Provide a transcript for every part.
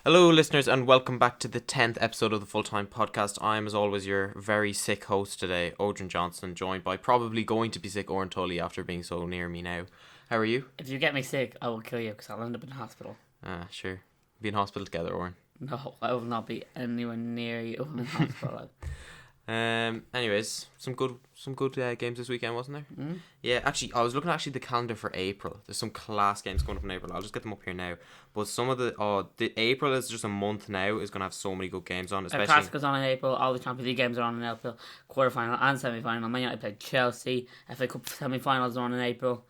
Hello, listeners, and welcome back to the 10th episode of the Full-Time Podcast. I'm, as always, your very sick host today, Odrin Johnson, joined by probably going to be sick Oren Tully after being so near me now. How are you? If you get me sick, I will kill you because I'll end up in hospital. Sure. Be in hospital together, Oren. No, I will not be anywhere near you in hospital. Anyways, some good games this weekend, wasn't there? Mm? Yeah, actually, I was looking at the calendar for April. There's some class games going up in April. I'll just get them up here now. But some of the April is just a month now, is going to have so many good games on, especially... Classicals on in April, all the Champions League games are on in April, quarter-final and semi-final. Man United played Chelsea, FA Cup semi-finals are on in April.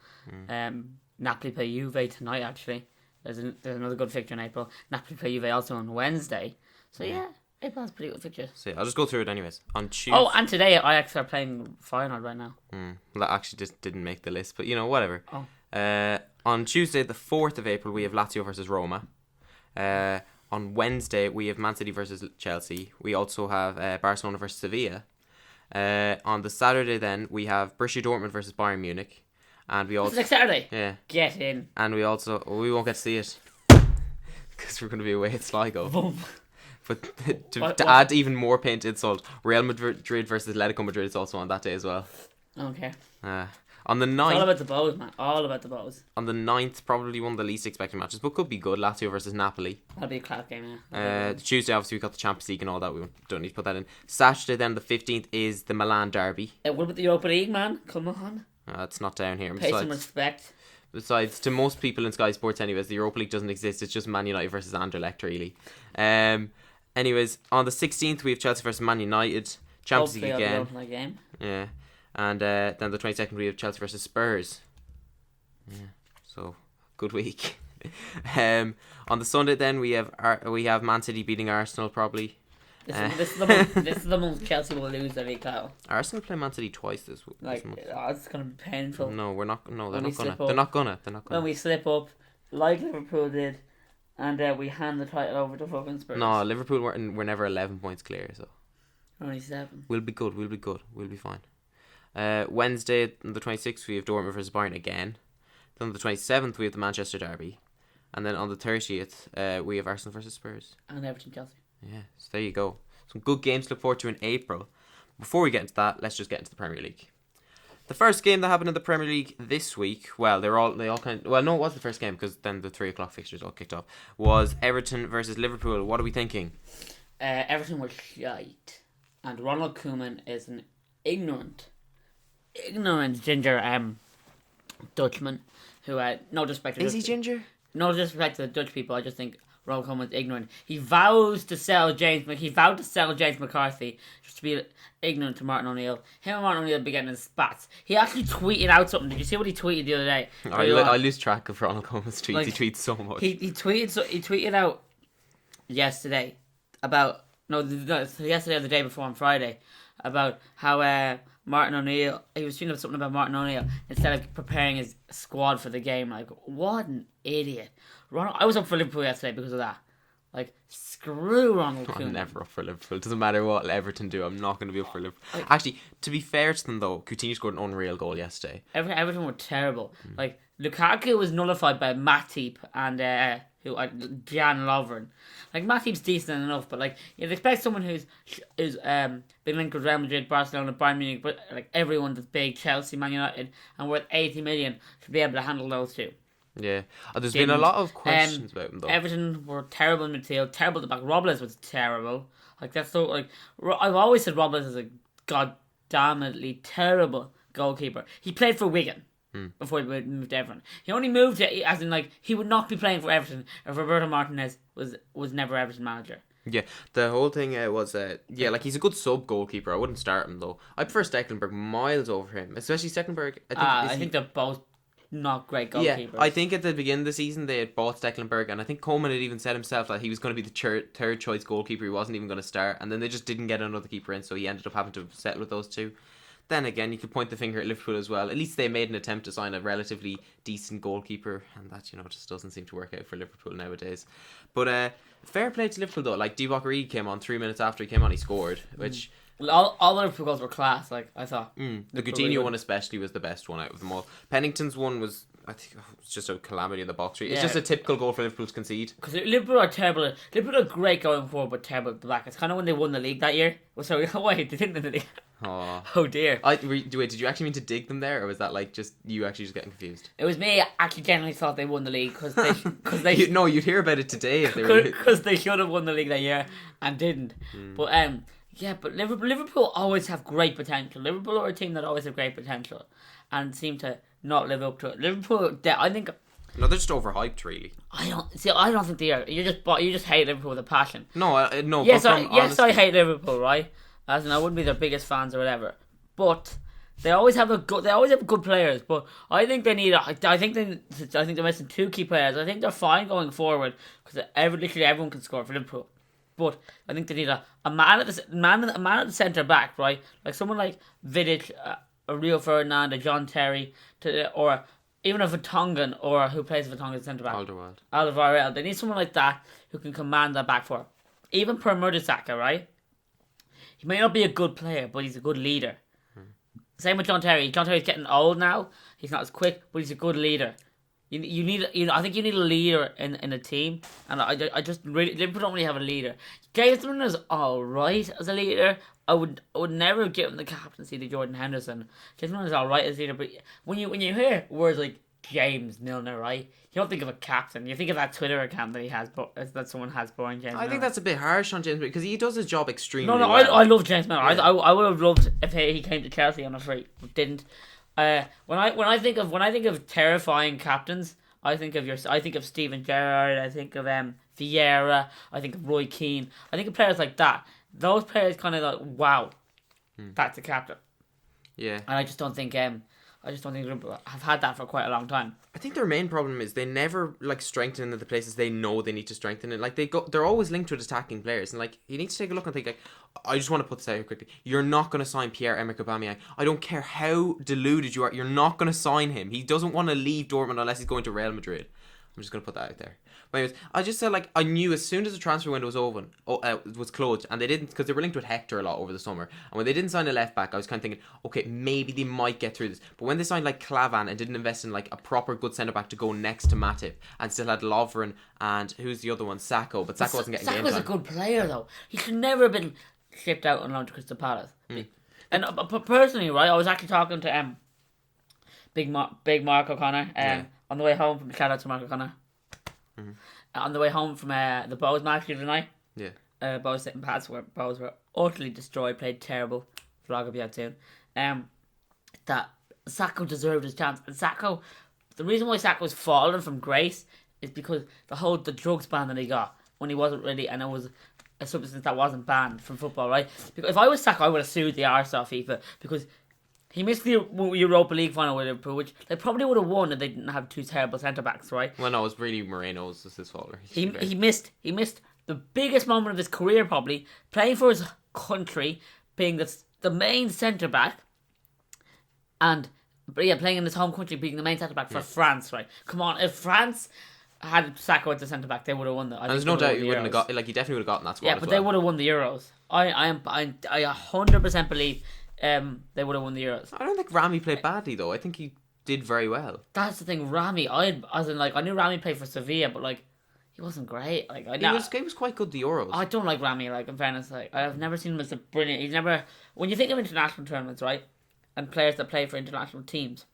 Napoli play Juve tonight, actually. There's another good fixture in April. Napoli play Juve also on Wednesday. So yeah, April has pretty good fixtures. So I'll just go through it anyways. On Tuesday... Oh, and today Ajax are playing Feyenoord right now. Well, that actually just didn't make the list, but whatever. Oh. On Tuesday, the 4th of April, we have Lazio versus Roma. On Wednesday, we have Man City versus Chelsea. We also have Barcelona versus Sevilla. On the Saturday, then, we have Borussia Dortmund versus Bayern Munich. And we also... It's next Saturday? Yeah. Get in. And we also... we won't get to see it. Because we're going to be away at Sligo. Boom. But to add even more pain to insult, Real Madrid versus Atletico Madrid is also on that day as well. Okay. On the 9th... It's all about the bows, man. All about the bows. On the 9th, probably one of the least expected matches, but could be good. Lazio versus Napoli. That'll be a class game, yeah. Tuesday, obviously, we got the Champions League and all that. We don't need to put that in. Saturday, then, the 15th, is the Milan derby. What about the Europa League, man? Come on. It's not down here. Pay some respect. Besides, to most people in Sky Sports anyways, the Europa League doesn't exist. It's just Man United versus Anderlecht, really. Anyways, on the 16th, we have Chelsea versus Man United. Champions League again. Game. Yeah. And then the 22nd, we have Chelsea versus Spurs. Yeah. So, good week. On the Sunday, then, we have Man City beating Arsenal, probably. This is the month Chelsea will lose every Kyle. Arsenal play Man City twice this month. It's going to be painful. No, we're not. No, they're when not gonna. When we slip up, like Liverpool did, and we hand the title over to fucking Spurs. No, Liverpool were never 11 points clear, so. Only 7. We'll be good. We'll be fine. Wednesday, on the 26th, we have Dortmund versus Bayern again. Then on the 27th, we have the Manchester derby. And then on the 30th, we have Arsenal versus Spurs. And Everton Chelsea. Yeah, so there you go. Some good games to look forward to in April. Before we get into that, let's just get into the Premier League. The first game that happened in the Premier League this week, well, it was the first game because then the 3 o'clock fixtures all kicked off, was Everton versus Liverpool. What are we thinking? Everton was shite. And Ronald Koeman is an ignorant ginger Dutchman who, no disrespect to Is he ginger? No disrespect to the Dutch people, I just think Ronald Koeman's ignorant. He vowed to sell James McCarthy just to be ignorant to Martin O'Neill. Him and Martin O'Neill be getting in spats. He actually tweeted out something. Did you see what he tweeted the other day? I lose track of Ronald Koeman's tweets. He tweets so much. He tweeted out yesterday about yesterday or the day before on Friday about how Martin O'Neill, he was tweeting something about Martin O'Neill instead of preparing his squad for the game. Like, what an idiot. I was up for Liverpool yesterday because of that. Like, screw Ronald Koeman. I'm never up for Liverpool. It doesn't matter what Everton do. I'm not going to be up for Liverpool. Actually, to be fair to them though, Coutinho scored an unreal goal yesterday. Everton were terrible. Like, Lukaku was nullified by Matip and Jan Lovren. Like, Matip's decent enough, but like you'd expect someone who's been linked with Real Madrid, Barcelona, Bayern Munich, but like everyone that's big, Chelsea, Man United, and worth 80 million to be able to handle those two. Yeah, there's been a lot of questions about him though. Everton were terrible in midfield, terrible at the back. Robles was terrible. Like, that's so like I've always said Robles is a goddamnedly terrible goalkeeper. He played for Wigan before he moved to Everton. He only moved as in like he would not be playing for Everton if Roberto Martinez was never Everton manager. Yeah, the whole thing was like he's a good sub goalkeeper. I wouldn't start him though. I prefer Stecklenburg miles over him, especially Stecklenburg. I think they're both not great goalkeepers. Yeah, I think at the beginning of the season they had bought Stecklenburg, and I think Coleman had even said himself that he was going to be the third choice goalkeeper. He wasn't even going to start, and then they just didn't get another keeper in, so he ended up having to settle with those two. Then again, you could point the finger at Liverpool as well. At least they made an attempt to sign a relatively decent goalkeeper, and that just doesn't seem to work out for Liverpool nowadays. But fair play to Liverpool though. Like, Divock Origi came on 3 minutes after he came on, he scored, which. All the Liverpool goals were class, like I thought. The Coutinho one especially was the best one out of them all. Pennington's one was I think it's just a calamity in the box. It's Yeah. just a typical goal for Liverpool to concede. Because Liverpool are terrible. Liverpool are great going forward, but terrible at the back. It's kind of when they won the league that year. Well, sorry, wait, they didn't win the league. Oh. Oh dear. Wait, did you actually mean to dig them there, or was that like just you actually just getting confused? It was me. Actually, genuinely thought they won the league because they No, you'd hear about it today if they were. because they should have won the league that year and didn't. But yeah, but Liverpool always have great potential. Liverpool are a team that always have great potential, and seem to not live up to it. Liverpool, I think. No, they're just overhyped, really. I don't think they are. You just hate Liverpool with a passion. No, no. Yes, but yes, I hate Liverpool, right? As in, I wouldn't be their biggest fans or whatever. But they always have good players. But I think they need. I think they're missing 2 key players. I think they're fine going forward because literally everyone can score for Liverpool. But I think they need a man at the centre back, right? Like someone like Vidic, a Rio Ferdinand, a John Terry, or even a Vertonghen, or who plays Vertonghen centre back. Alderweireld. They need someone like that who can command that back four. Even Per Mertesacker, right? He may not be a good player, but he's a good leader. Same with John Terry. John Terry's getting old now. He's not as quick, but he's a good leader. I think you need a leader in a team, and I just really Liverpool don't really have a leader. James Milner is all right as a leader. I would never give him the captaincy to Jordan Henderson. James Milner is all right as a leader, but when you hear words like James Milner, right, you don't think of a captain. You think of that Twitter account that he has, that someone has born James. I think that's a bit harsh on James because he does his job extremely well. I love James Milner. Yeah. I would have loved if he came to Chelsea. I'm afraid didn't. When I think of terrifying captains, I think of Steven Gerrard, I think of Vieira, I think of Roy Keane, I think of players like that. Those players kind of like, wow, that's a captain. Yeah, and I just don't think Liverpool have had that for quite a long time. I think their main problem is they never like strengthen in the places they know they need to strengthen it. Like they're always linked with attacking players, and like you need to take a look and think like, I just want to put this out here quickly. You're not going to sign Pierre-Emerick Aubameyang. I don't care how deluded you are. You're not going to sign him. He doesn't want to leave Dortmund unless he's going to Real Madrid. I'm just going to put that out there. But anyways, I just said like I knew as soon as the transfer window was open, was closed, and they didn't because they were linked with Hector a lot over the summer. And when they didn't sign a left back, I was kind of thinking, okay, maybe they might get through this. But when they signed like Klavan and didn't invest in like a proper good centre back to go next to Matip, and still had Lovren and who's the other one, Sacco, but Sacco wasn't getting game time. Sacco's a good player though. He should never have been shipped out on loan to Crystal Palace. And personally, right, I was actually talking to Big Mark O'Connor on the way home from shout out to Mark O'Connor. On the way home from the Bows match the other night. Yeah. Bows sitting past where Bows were utterly destroyed, played terrible. Vlog will be out soon. That Sacco deserved his chance. And Sacco, the reason why Sacco's fallen from grace is because the drugs ban that he got when he wasn't ready, and it was a substance that wasn't banned from football, right? Because if I was Sacco, I would have sued the arse off FIFA because he missed the Europa League final with Liverpool, which they probably would have won if they didn't have 2 terrible centre backs, right? Well, no, it was really Moreno's. This his fault. He missed the biggest moment of his career, probably playing for his country, being the main centre back, and playing in his home country, being the main centre back for France, right? Come on, if France had Sacco at the centre back, they would have won the. And there's no doubt he wouldn't have got. Like he definitely would have gotten that squad. Yeah, but they would have won the Euros. I 100% believe. They would have won the Euros. I don't think Rami played badly though. I think he did very well. That's the thing, Rami. I knew Rami played for Sevilla, but like he wasn't great. Like he was quite good the Euros. I don't like Rami. Like in fairness, like I've never seen him as a brilliant. He's never. When you think of international tournaments, right, and players that play for international teams,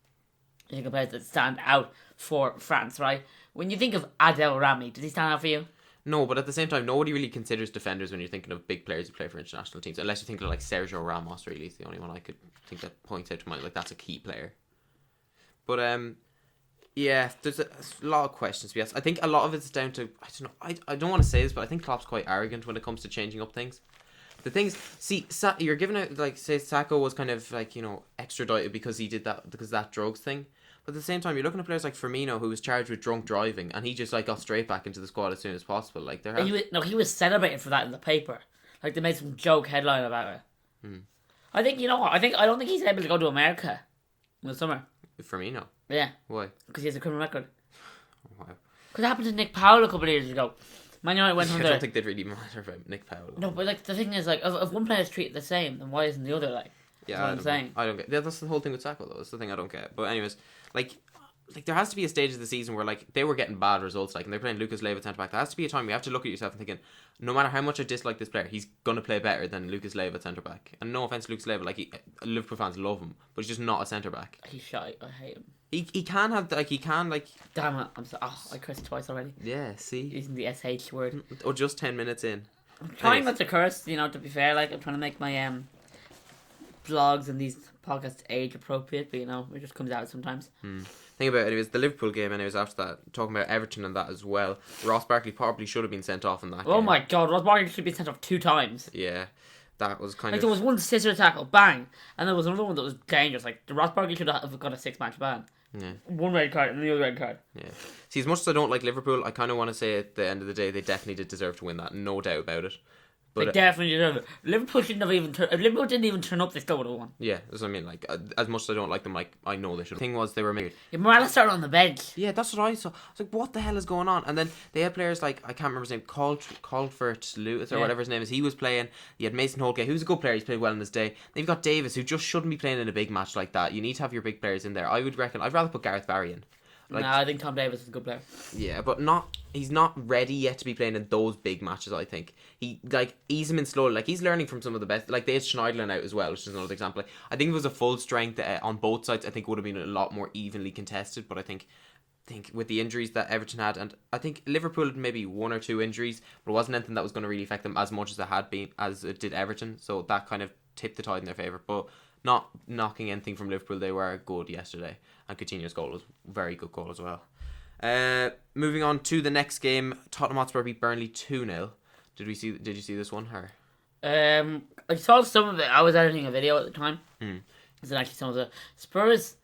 you think of players that stand out for France, right? When you think of Adel Rami, does he stand out for you? No, but at the same time, nobody really considers defenders when you're thinking of big players who play for international teams. Unless you think of like Sergio Ramos, really, is the only one I could think that points out to mind. Like that's a key player. But yeah, there's a lot of questions to be asked. I think a lot of it's down to I don't want to say this, but I think Klopp's quite arrogant when it comes to changing up things. The things, see, you're giving out like say Sacco was kind of like extradited because he did that drugs thing. But at the same time, you're looking at players like Firmino, who was charged with drunk driving, and he just like got straight back into the squad as soon as possible. Like he was celebrating for that in the paper. Like they made some joke headline about it. I think I don't think he's able to go to America in the summer. Firmino. Yeah. Why? Because he has a criminal record. Wow. Because it happened to Nick Powell a couple of years ago. Man United went under. I don't think they'd really matter about Nick Powell. No, but like the thing is, like, if one player is treated the same, then why isn't the other like? Yeah, that's what I'm saying. I don't get. Yeah, that's the whole thing with Sacco though. That's the thing I don't get. But anyways, like like there has to be a stage of the season where like they were getting bad results, like, and they're playing Lucas Leiva centre back. There has to be a time where you have to look at yourself and thinking, no matter how much I dislike this player, he's gonna play better than Lucas Leiva centre back. And no offense to Lucas Leiva, like Liverpool fans love him, but he's just not a centre back. He's shy. I hate him. He can have like he can like. Damn it! I cursed twice already. Yeah, see, Using the sh word. or just 10 minutes in. I'm trying not to curse. You know, to be fair, like I'm trying to make my vlogs and these podcasts age appropriate, but you know, it just comes out sometimes. Think about it, it was the Liverpool game, and it was after that, talking about Everton and that as well. Ross Barkley probably should have been sent off in that game. Oh my god, Ross Barkley should be sent off 2 times. Yeah, that was kind Like of... there was one scissor tackle, bang, and there was another one that was dangerous. Like the Ross Barkley should have got a 6-match ban. Yeah. One red card and the other red card. Yeah. See, as much as I don't like Liverpool, I kind of want to say at the end of the day, they definitely did deserve to win that, no doubt about it. They But definitely deserve it. Liverpool shouldn't have even if Liverpool didn't even turn up, they still would have won. yeah, that's what I mean. Like, as much as I don't like them, like, I know they should. The thing was, they were made. Yeah, Morales started on the bench. Yeah, that's what I saw. I was like, what the hell is going on? And then they had players like, I can't remember his name, Colfort Lewis or whatever his name is. He was playing. You had Mason Holgate, who's a good player. He's played well in his day. Then you've got Davis, who just shouldn't be playing in a big match like that. You need to have your big players in there. I would reckon, I'd rather put Gareth Barry in. Like, Nah, I think Tom Davis is a good player. yeah, but he's not ready yet to be playing in those big matches, I think. He, like, ease him in slowly. Like, he's learning from some of the best. Like, they had Schneiderlin out as well, which is another example. I think if it was a full strength on both sides, I think it would have been a lot more evenly contested. But I think with the injuries that Everton had, and I think Liverpool had maybe 1 or 2 injuries, but it wasn't anything that was going to really affect them as much as it did Everton. So that kind of tipped the tide in their favour. But not knocking anything from Liverpool, they were good yesterday. And Coutinho's goal was a very good goal as well. Moving on to the next game, Tottenham Hotspur beat Burnley 2-0. Did you see this one, her? I saw some of it. I was editing a video at the time. Is it actually some of the Spurs?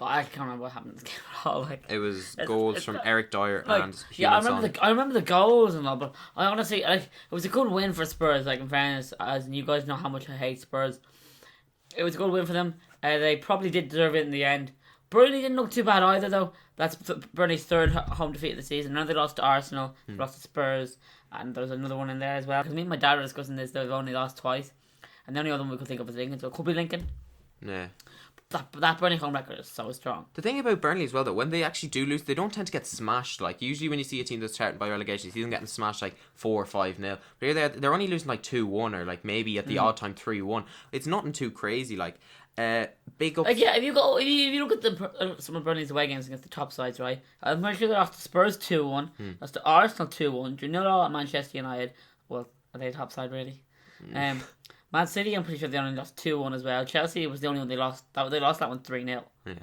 I can't remember what happened in this game at all. Like, it was goals from Eric Dyer like, and yeah, Son. I remember the goals and all, but I honestly, like, it was a good win for Spurs. Like, in fairness, as you guys know how much I hate Spurs, it was a good win for them. They probably did deserve it in the end. Burnley didn't look too bad either, though. That's Burnley's 3rd home defeat of the season. Now they lost to Arsenal, lost to Spurs, and there was another one in there as well. Because me and my dad were discussing this, they've only lost twice. And the only other one we could think of was Lincoln, so it could be Lincoln. Yeah. That Burnley home record is so strong. The thing about Burnley as well, though, when they actually do lose, they don't tend to get smashed. Like, usually when you see a team that's threatened by relegation, you see them getting smashed like 4 or 5-0. But here they're only losing like 2-1 or like maybe at the odd time 3-1. It's nothing too crazy. Like, big ups. Like, yeah, if you look at some of Burnley's away games against the top sides, right? I'm pretty sure they lost to Spurs 2-1, lost to Arsenal 2-1. Do you know all at Manchester United? Well, are they top side really? Man City, I'm pretty sure they only lost 2-1 as well. Chelsea was the only one they lost. They lost that one 3-0. Yeah.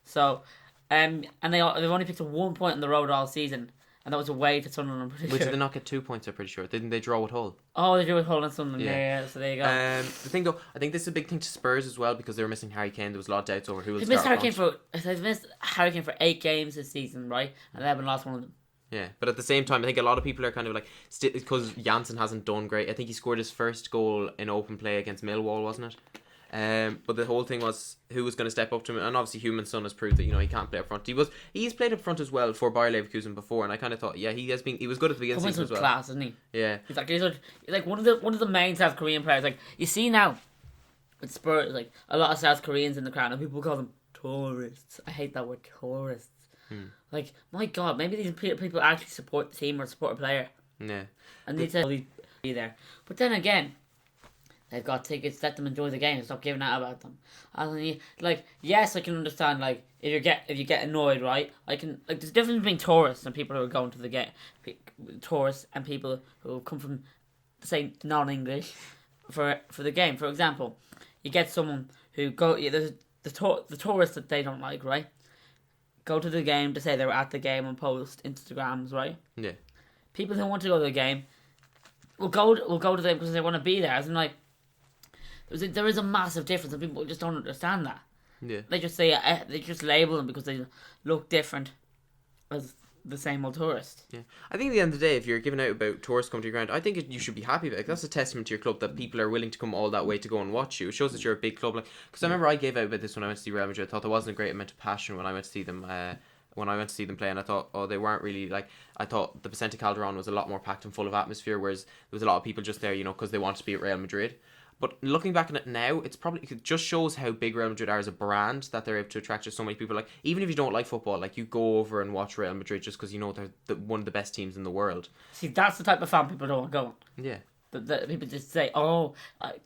So, and they've only picked up 1 point on the road all season, and that was away to Sunderland. I'm pretty Which sure. did they not get 2 points? I'm pretty sure. Didn't they draw with Hull? Oh, they drew with Hull and Sunderland. Yeah. Yeah. So there you go. The thing though, I think this is a big thing to Spurs as well because they were missing Harry Kane. There was a lot of doubts over who would They've missed start. They've missed Harry Kane for 8 games this season, right? And they haven't lost one of them. Yeah, but at the same time, I think a lot of people are kind of like, because Janssen hasn't done great. I think he scored his first goal in open play against Millwall, wasn't it? But the whole thing was who was going to step up to him, and obviously Human Son has proved that he can't play up front. He's played up front as well for Bayer Leverkusen before, and I kind of thought he was good at the beginning of the season as well. Class, isn't he? Yeah, He's like one of the main South Korean players. Like you see now, with Spurs, like a lot of South Koreans in the crowd, and people call them tourists. I hate that word, tourists. Like, my God, maybe these people actually support the team or support a player. Yeah. And they need to be there. But then again, they've got tickets, let them enjoy the game and stop giving out about them. And like, yes, I can understand, like, if you get annoyed, right? I can, like, there's a difference between tourists and people who are going to the game. Tourists and people who come from, say, non-English for the game. For example, you get someone who there's the tourists that they don't like, right? Go to the game to say they were at the game and post Instagrams, right? Yeah. People who want to go to the game will go to the game because they want to be there. As in, like, there is a massive difference, and people just don't understand that. Yeah. They just say they just label them because they look different as the same old tourist. Yeah, I think at the end of the day, if you're giving out about tourists coming to your ground, I think you should be happy about it. That's a testament to your club that people are willing to come all that way to go and watch you. It shows that you're a big club. Like, because I remember I gave out about this when I went to see Real Madrid. I thought there wasn't a great amount of passion when I went to see them. Play, and I thought, they weren't really like. I thought the Vicente Calderon was a lot more packed and full of atmosphere, whereas there was a lot of people just there, because they wanted to be at Real Madrid. But looking back on it now, it just shows how big Real Madrid are as a brand, that they're able to attract just so many people. Like, even if you don't like football, like, you go over and watch Real Madrid just because you know they're one of the best teams in the world. See, that's the type of fan people don't want going. Yeah. That people just say, "Oh,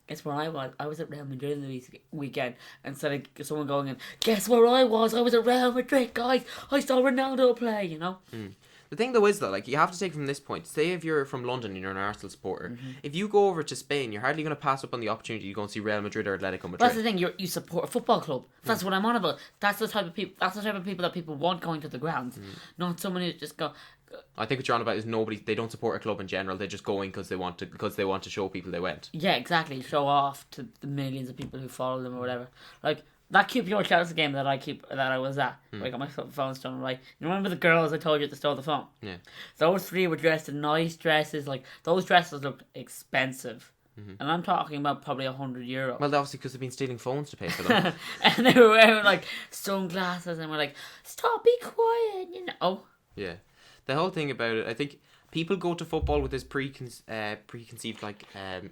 guess where I was? I was at Real Madrid the weekend." Instead of someone going in, "Guess where I was? I was at Real Madrid, guys. I saw Ronaldo play." You know. The thing though is that, like, you have to take from this point. Say if you're from London and you're an Arsenal supporter, if you go over to Spain, you're hardly going to pass up on the opportunity to go and see Real Madrid or Atletico Madrid. That's the thing. You support a football club. That's what I'm on about. That's the type of people. That's the type of people that people want going to the grounds, not someone who just go. I think what you're on about is they don't support a club in general. They're just going because they want to show people they went. Yeah, exactly. Show off to the millions of people who follow them or whatever. Like that QPR Chelsea game that I was at. I got my phone stolen. Right, you remember the girls I told you that stole the phone? Yeah. Those three were dressed in nice dresses. Like those dresses looked expensive. And I'm talking about probably €100. Well, obviously because they've been stealing phones to pay for them. And they were wearing like sunglasses and were like, "Stop, be quiet," you know. Yeah. The whole thing about it, I think people go to football with this preconceived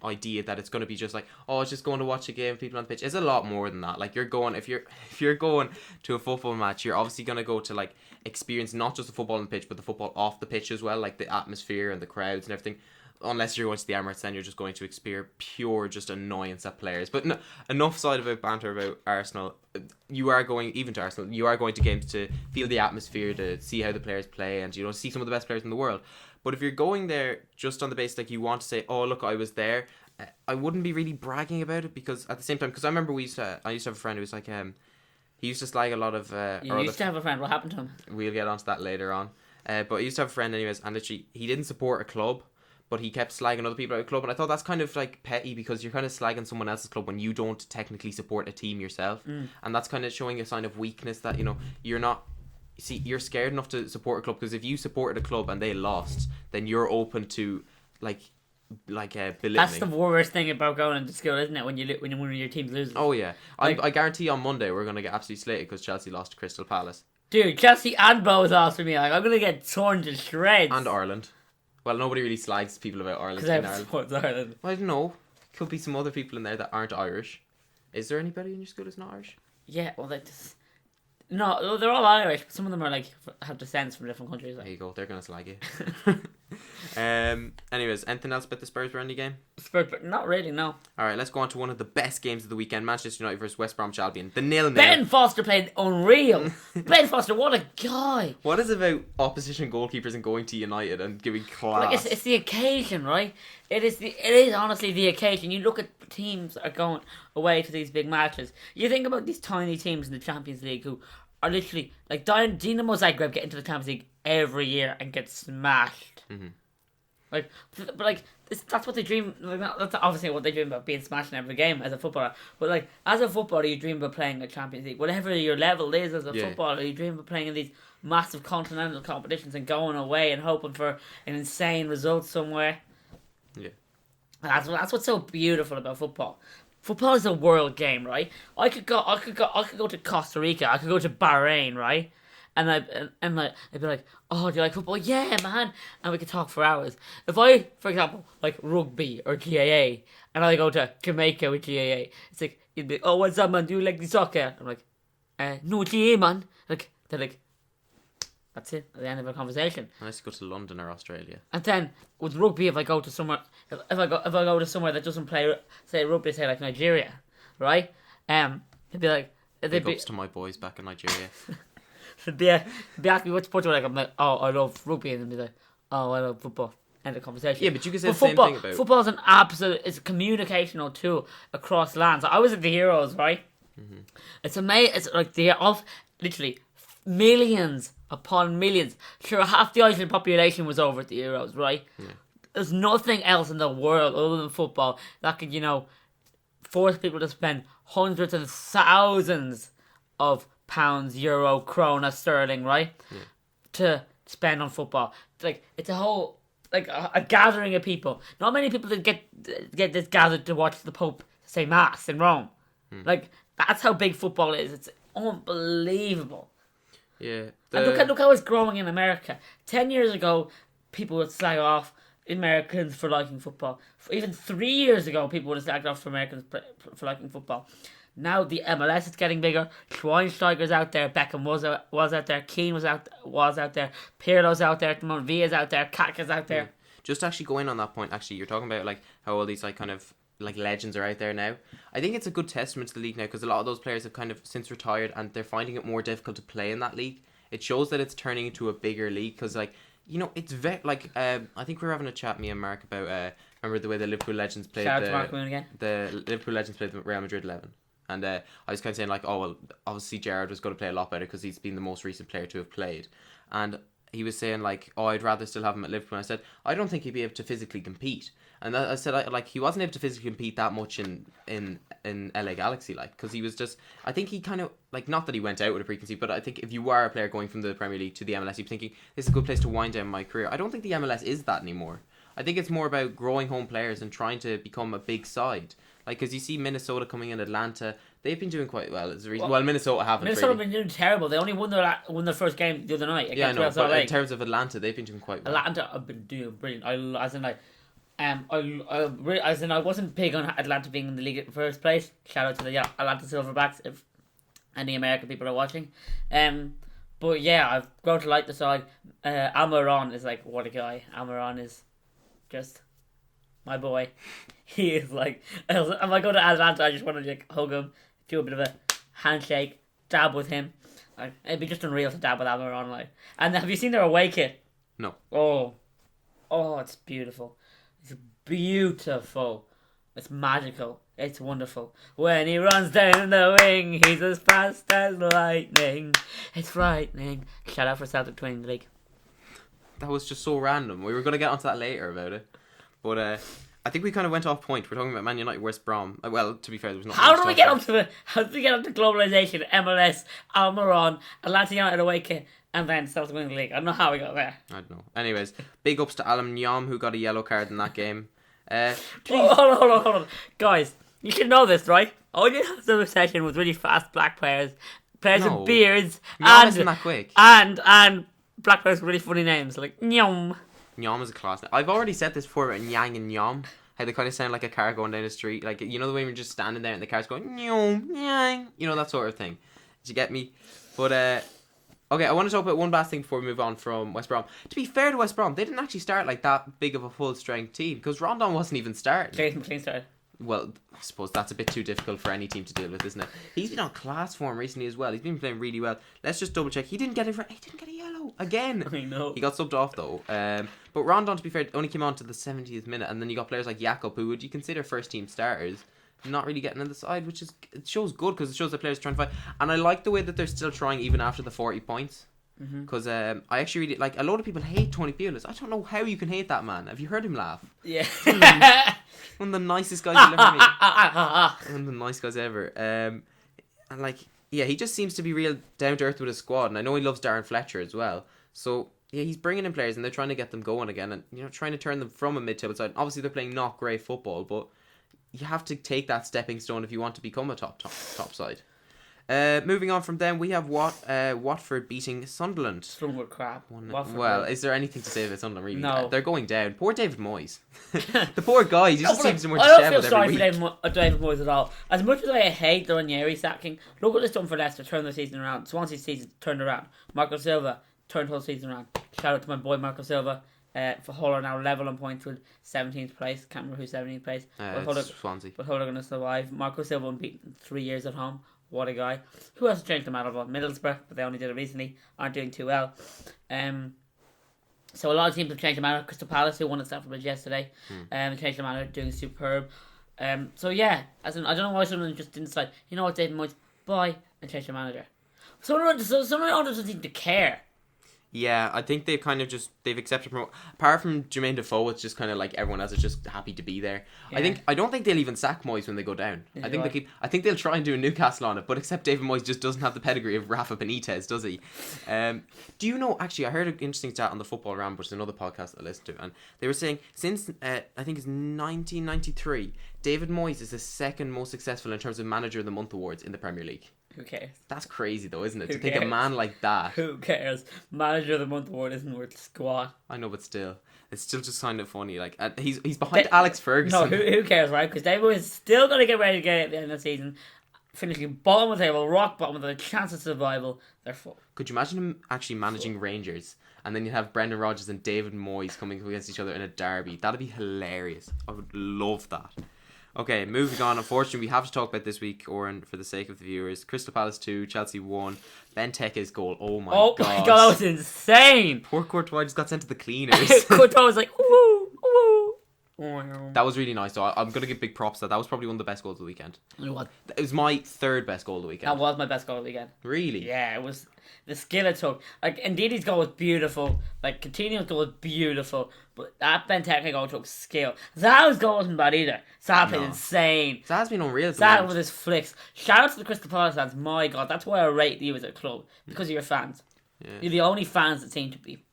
idea that it's going to be just like, oh, it's just going to watch a game, people on the pitch. It's a lot more than that. Like, if you're going to a football match, you're obviously going to go to like experience not just the football on the pitch, but the football off the pitch as well, like the atmosphere and the crowds and everything. Unless you're going to the Emirates, then you're just going to experience pure just annoyance at players. But no, enough side about banter about Arsenal. You are going, even to Arsenal, you are going to games to feel the atmosphere, to see how the players play, and see some of the best players in the world. But if you're going there just on the basis like you want to say, oh look, I was there, I wouldn't be really bragging about it, because at the same time, because I remember I used to have a friend who was like, he used to slag a lot of. You used to have a friend. What happened to him? We'll get onto that later on. But I used to have a friend anyways, and literally he didn't support a club, but he kept slagging other people out of the club, and I thought that's kind of like petty, because you're kind of slagging someone else's club when you don't technically support a team yourself, and that's kind of showing a sign of weakness, that you're not. See, you're scared enough to support a club, because if you supported a club and they lost, then you're open to belittling. That's the worst thing about going into school, isn't it? When one of your teams loses. Oh yeah, I guarantee on Monday we're gonna get absolutely slated because Chelsea lost to Crystal Palace. Dude, Chelsea and both lost to me. Like, I'm gonna get torn to shreds. And Ireland. Well, nobody really slags people about Ireland. Because everyone supports Ireland. Well, I don't know. Could be some other people in there that aren't Irish. Is there anybody in your school that's not Irish? Yeah, well, no, they're all Irish, but some of them are like have descents from different countries. Like. There you go. They're gonna slag you. Anyways, anything else about the Spurs-Burnley game? Spurs, but not really. No. All right, let's go on to one of the best games of the weekend: Manchester United versus West Bromwich Albion. The 0-0. Ben Foster played unreal. Ben Foster, what a guy! What is about opposition goalkeepers and going to United and giving class? Like it's the occasion, right? It is honestly the occasion. You look at teams that are going away to these big matches. You think about these tiny teams in the Champions League who are literally like Dinamo Zagreb get into the Champions League every year and get smashed. Like, but like that's what they dream. Like, that's obviously what they dream about, being smashed in every game as a footballer. But like as a footballer, you dream about playing a Champions League, whatever your level is as a footballer. You dream about playing in these massive continental competitions and going away and hoping for an insane result somewhere. Yeah, and that's what's so beautiful about football. Football is a world game, right? I could go to Costa Rica. I could go to Bahrain, right? And I'd be like, oh, do you like football? Yeah, man. And we could talk for hours. If I, for example, like rugby or GAA, and I go to Jamaica with GAA, it's like, you'd be, oh, what's up, man? Do you like the soccer? I'm like, no, GAA, man. Like, they're like, that's it, at the end of a conversation. Nice to go to London or Australia. And then with rugby, if I go to somewhere, if I go to somewhere that doesn't play, say rugby, say like Nigeria, right? They'd be like, Big ups to my boys back in Nigeria. They'd be asking me what sport do you like. I'm like, oh, I love rugby, and they'd be like, oh, I love football. End of conversation. Yeah, but you can say the same thing about football. Is an absolute, it's a communicational tool across lands. I was at the Euros, right? It's amazing. It's like literally millions upon millions. Sure, half the Irish population was over at the Euros, right? Yeah. There's nothing else in the world other than football that could, force people to spend hundreds and thousands of pounds, euro, krona, sterling, right? Yeah. To spend on football. Like, it's a whole, like a gathering of people. Not many people that get this gathered to watch the Pope say mass in Rome. Like, that's how big football is. It's unbelievable. Yeah. And look how it's growing in America. 10 years ago, people would slag off Americans for liking football. Even 3 years ago, people would have slagged off for Americans for liking football. Now the MLS is getting bigger. Schweinsteiger's out there. Beckham was out there. Keane was out there. Pirlo's out there. Villa's out there. Kaka's out there. Just actually going on that point, actually, you're talking about like how all these like kind of like legends are out there now. I think it's a good testament to the league now because a lot of those players have kind of since retired and they're finding it more difficult to play in that league. It shows that it's turning into a bigger league because like, you know, it's very like I think we were having a chat, me and Mark, about remember the way the Liverpool legends played. Shout out to Mark Moon again. The Liverpool legends played the Real Madrid 11. And I was kind of saying like, oh well, obviously Gerrard was going to play a lot better because he's been the most recent player to have played. And he was saying like, oh, I'd rather still have him at Liverpool. And I said, I don't think he'd be able to physically compete. And I said, like, he wasn't able to physically compete that much in LA Galaxy, like, because he was just, I think he kind of, like, not that he went out with a preconceived, but I think if you are a player going from the Premier League to the MLS, you'd be thinking, this is a good place to wind down my career. I don't think the MLS is that anymore. I think it's more about growing home players and trying to become a big side. Like, because you see Minnesota coming in, Atlanta, they've been doing quite well. Well, Minnesota haven't. Minnesota have really been doing terrible. They only won their first game the other night against yeah, I know, Wales but LA. in terms of Atlanta, they've been doing quite well. Atlanta have been doing brilliant. I wasn't big on Atlanta being in the league in the first place. Shout out to the Atlanta Silverbacks if any American people are watching. But yeah, I've grown to like the side. Almiron is like, what a guy. Almiron is just my boy. He is like, if I go to Atlanta, I just want to like hug him, do a bit of a handshake, dab with him. Like, it'd be just unreal to dab with Almiron. Like, and have you seen their away kit? No. Oh, it's beautiful. It's beautiful. It's magical. It's wonderful. When he runs down the wing, he's as fast as lightning. It's frightening. Shout out for Celtic to win the league. That was just so random. We were going to get onto that later about it. But I think we kind of went off point. We're talking about Man United, West Brom. Well, to be fair, there was not. How did we get up to globalization, MLS, Almiron, Atlanta United away kit, and then Celtic winning the league? I don't know how we got there. I don't know. Anyways, big ups to Alam Nyom who got a yellow card in that game. Hold on. Guys, you should know this, right? All you have to obsession with really fast black players with beards, Nyom isn't that quick. and black players with really funny names like Nyom. Nyom is a class name. I've already said this before about Nyang and Nyom. How they kind of sound like a car going down the street. Like, you know the way we're just standing there and the car's going Nyom, Nyang. You know, that sort of thing. Did you get me? But, okay, I want to talk about one last thing before we move on from West Brom. To be fair to West Brom, they didn't actually start like that big of a full-strength team because Rondon wasn't even starting. Jason McLean started. Well, I suppose that's a bit too difficult for any team to deal with, isn't it? He's been on class form recently as well. He's been playing really well. Let's just double check. He didn't get a yellow again. I know. He got subbed off though. But Rondon, to be fair, only came on to the 70th minute, and then you got players like Jakob, who would you consider first team starters, not really getting on the side, which is it shows good because it shows that players are trying to fight. And I like the way that they're still trying even after the 40 points. Because I actually really like a lot of people hate Tony Pulis. I don't know how you can hate that man. Have you heard him laugh? Yeah. One of the nicest guys you'll ever meet. One of the nice guys ever. And like, yeah, he just seems to be real down to earth with his squad. And I know he loves Darren Fletcher as well. So yeah, he's bringing in players and they're trying to get them going again, and trying to turn them from a mid-table side. Obviously, they're playing not great football, but you have to take that stepping stone if you want to become a top side. Moving on from them, we have Watford beating Sunderland. Sunderland crap. Well, is there anything to say about Sunderland? Really? No. They're going down. Poor David Moyes. The poor guy. He just seems to more I don't feel every sorry week. for David Moyes at all. As much as I hate the Ranieri sacking, look what it's done for Leicester. Turned the season around. Swansea's season turned around. Marco Silva turned the whole season around. Shout out to my boy Marco Silva. For Hull are now level on points with 17th place. Can't remember who's 17th place. Swansea. But Hull are going to survive. Marco Silva unbeaten 3 years at home. What a guy. Who else changed the manager? Middlesbrough, but they only did it recently. Aren't doing too well. So a lot of teams have changed the manager. Crystal Palace, who won at Stamford Bridge yesterday, changed the manager, doing superb. So yeah, I don't know why someone just didn't decide, you know what, David Moyes, bye, and change the manager. Someone doesn't seem to care. Yeah, I think they've accepted apart from Jermaine Defoe, it's just kind of like everyone else is just happy to be there. Yeah. I don't think they'll even sack Moyes when they go down. I think they'll try and do a Newcastle on it, but except David Moyes just doesn't have the pedigree of Rafa Benitez, does he? Do you know, actually I heard an interesting stat on the Football Ramble, which is another podcast that I listen to, and they were saying since I think it's 1993, David Moyes is the second most successful in terms of Manager of the Month awards in the Premier League. Who cares? That's crazy though, isn't it? Who to think cares? a man like that. Who cares? Manager of the Month award isn't worth squat. I know, but still. It's still just kind of funny. Like he's behind Alex Ferguson. No, who cares, right? Because they were still going to get ready to get at the end of the season, finishing bottom of the table, rock bottom with a chance of survival. They're full. Could you imagine him actually managing Rangers, and then you have Brendan Rodgers and David Moyes coming up against each other in a derby? That'd be hilarious. I would love that. Okay, moving on. Unfortunately, we have to talk about this week, Oren, for the sake of the viewers. Crystal Palace 2, Chelsea 1. Benteke's goal. Oh my god. Oh my god, that was insane. Poor Courtois just got sent to the cleaners. Courtois was like, ooh, ooh. That was really nice, though. I'm going to give big props to that. That was probably one of the best goals of the weekend. It was my third best goal of the weekend. That was my best goal of the weekend. Really? Yeah, it was the skill it took. Like, Ndidi's goal was beautiful. Like, Coutinho's goal was beautiful. But that Benteke goal took skill. Zaha's goal wasn't bad either. Zaha played insane. Zaha's been unreal. Zaha with his flicks. Shout out to the Crystal Palace fans. My God, that's why I rate you as a club. Because of your fans. Yeah. You're the only fans that seem to be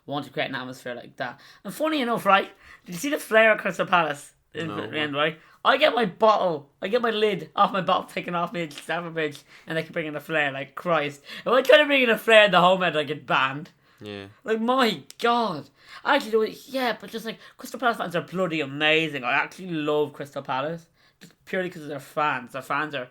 want to create an atmosphere like that. And funny enough, right? Did you see the flare at Crystal Palace in the end, right? I get my lid off my bottle taken off me at Stamford Bridge, and they can bring in a flare, like Christ. If I try to bring in a flare in the home end, I get banned. Yeah. Like, my God. I actually do it, yeah, but just like, Crystal Palace fans are bloody amazing. I actually love Crystal Palace, just purely because of their fans. Their fans are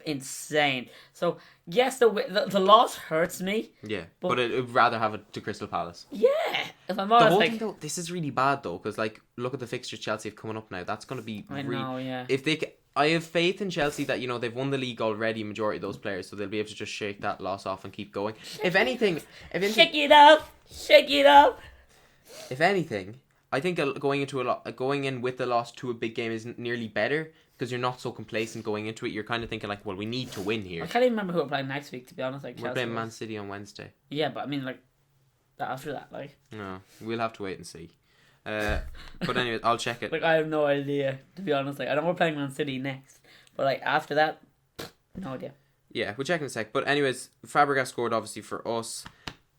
insane. So, yes, the loss hurts me. Yeah, but I'd rather have it to Crystal Palace. Yeah, if I'm honest. The whole thing, though, this is really bad, though, because, like, look at the fixtures Chelsea have coming up now. That's going to be yeah. If they I have faith in Chelsea that, you know, they've won the league already, majority of those players, so they'll be able to just shake that loss off and keep going. If anything... Shake it up! Shake it up! If anything, I think going in with the loss to a big game isn't nearly better, because you're not so complacent going into it. You're kind of thinking like, well, we need to win here. I can't even remember who we're playing next week, to be honest. Like, we're playing Man City on Wednesday. Yeah, but I mean, like, after that, like... No, we'll have to wait and see. But anyway, I'll check it. Like, I have no idea, to be honest. Like, I know we're playing Man City next, but like, after that, no idea. Yeah, we'll check in a sec. But anyways, Fabregas scored, obviously, for us.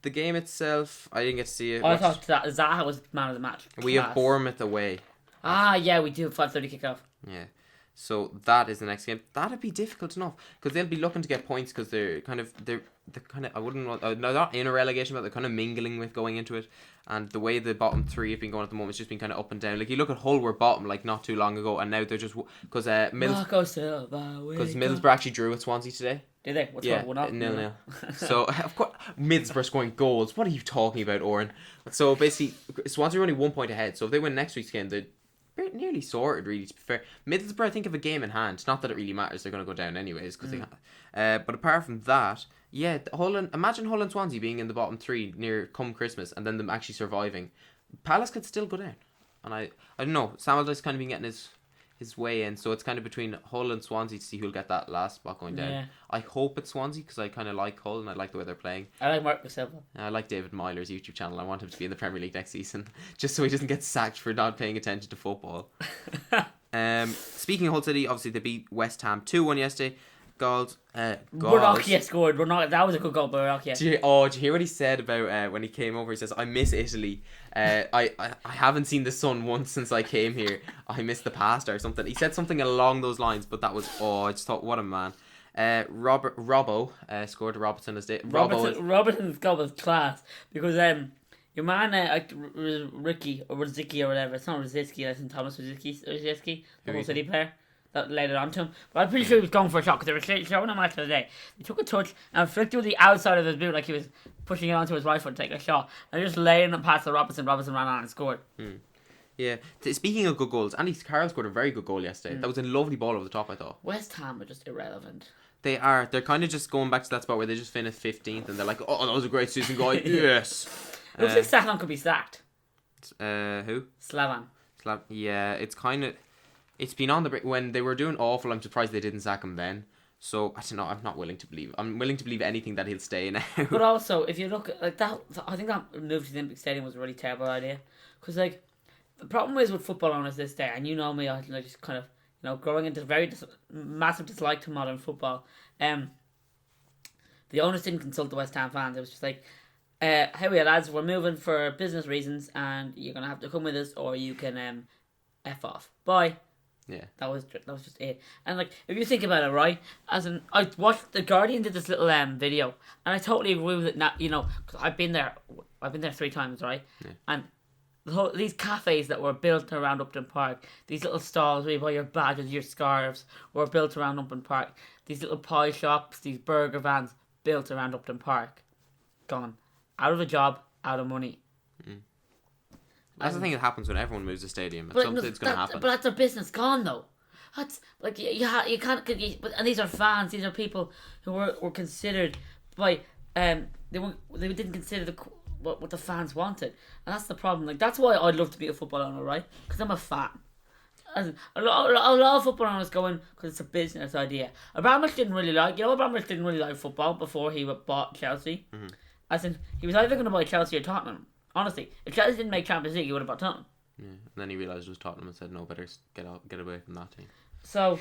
The game itself, I didn't get to see it. I thought that Zaha was man of the match. We have Bournemouth away. Yeah, we do. 5:30 kickoff. Yeah. So that is the next game. That'd be difficult enough because they'll be looking to get points because they're kind of I wouldn't want they're not in a relegation, but they're kind of mingling with going into it. And the way the bottom three have been going at the moment, it's just been kind of up and down. Like you look at Hull were bottom like not too long ago, and now they're just because Middlesbrough actually drew at Swansea today. Did they? What's 0-0. So of course Middlesbrough scoring goals. What are you talking about, Oren? So basically, Swansea are only 1 point ahead. So if they win next week's game, they're nearly sorted, really, to be fair. Middlesbrough, I think, have a game in hand. Not that it really matters. They're going to go down anyways. Cause but apart from that, yeah, imagine Hull and Swansea being in the bottom three near come Christmas and then them actually surviving. Palace could still go down. And I don't know. Sam Allardyce's kind of been getting his way in. So it's kind of between Hull and Swansea to see who'll get that last spot going down. Yeah. I hope it's Swansea because I kind of like Hull and I like the way they're playing. I like Marco Silva. I like David Myler's YouTube channel. I want him to be in the Premier League next season just so he doesn't get sacked for not paying attention to football. Speaking of Hull City, obviously they beat West Ham 2-1 yesterday. Ranocchia scored. That was a good goal by Ranocchia. Did you hear what he said about when he came over? He says, I miss Italy. I haven't seen the sun once since I came here. I miss the pasta or something. He said something along those lines, but that was, I just thought, what a man. Robbo scored. Robertson Robertson's goal was class because your man Ricky or Rosicky or whatever, it's not Rosicky, I think Thomas Rosicky, the Hull City player that laid it onto him, but I'm pretty sure he was going for a shot because they were showing him after the day. He took a touch and flicked it with the outside of his boot like he was pushing it onto his right foot to take a shot, and just laying it past the Robertson ran on and scored. Yeah. Speaking of good goals, Andy Carroll scored a very good goal yesterday. That was a lovely ball over the top, I thought. West Ham are just irrelevant. They are. They're kind of just going back to that spot where they just finished 15th and they're like, oh, that was a great season, guy. Yes. It looks like Slavan could be sacked. Who? Slavan. Yeah, it's kind of... It's been on the break. When they were doing awful, I'm surprised they didn't sack him then. So, I don't know, I'm not willing to believe. I'm willing to believe anything that he'll stay now. But also, if you look at like that, I think that move to the Olympic Stadium was a really terrible idea. Because, like, the problem is with football owners this day, and you know me, I just kind of, growing into very massive dislike to modern football. The owners didn't consult the West Ham fans. It was just like, hey, lads, we're moving for business reasons, and you're going to have to come with us, or you can F off. Bye. Yeah, that was just it. And like, if you think about it, right? I watched The Guardian did this little video, and I totally agree with it. Not, because I've been there 3 times, right? Yeah. And these cafes that were built around Upton Park, these little stalls where you buy your badges, your scarves, were built around Upton Park. These little pie shops, these burger vans, built around Upton Park. Gone. Out of a job, out of money. That's the thing that happens when everyone moves a stadium. Something's going to happen. But that's their business gone, though. That's like you can't. And these are fans. These are people who were considered by they didn't consider what the fans wanted, and that's the problem. Like that's why I'd love to be a football owner, right? Because I'm a fan. As in, a lot of football owners go in because it's a business idea. Abramovich didn't really like football before he bought Chelsea. Mm-hmm. As in, he was either going to buy Chelsea or Tottenham. Honestly, if Chelsea didn't make Champions League, he would have bought Tottenham. Yeah, and then he realised it was Tottenham and said, "No, better get away from that team." So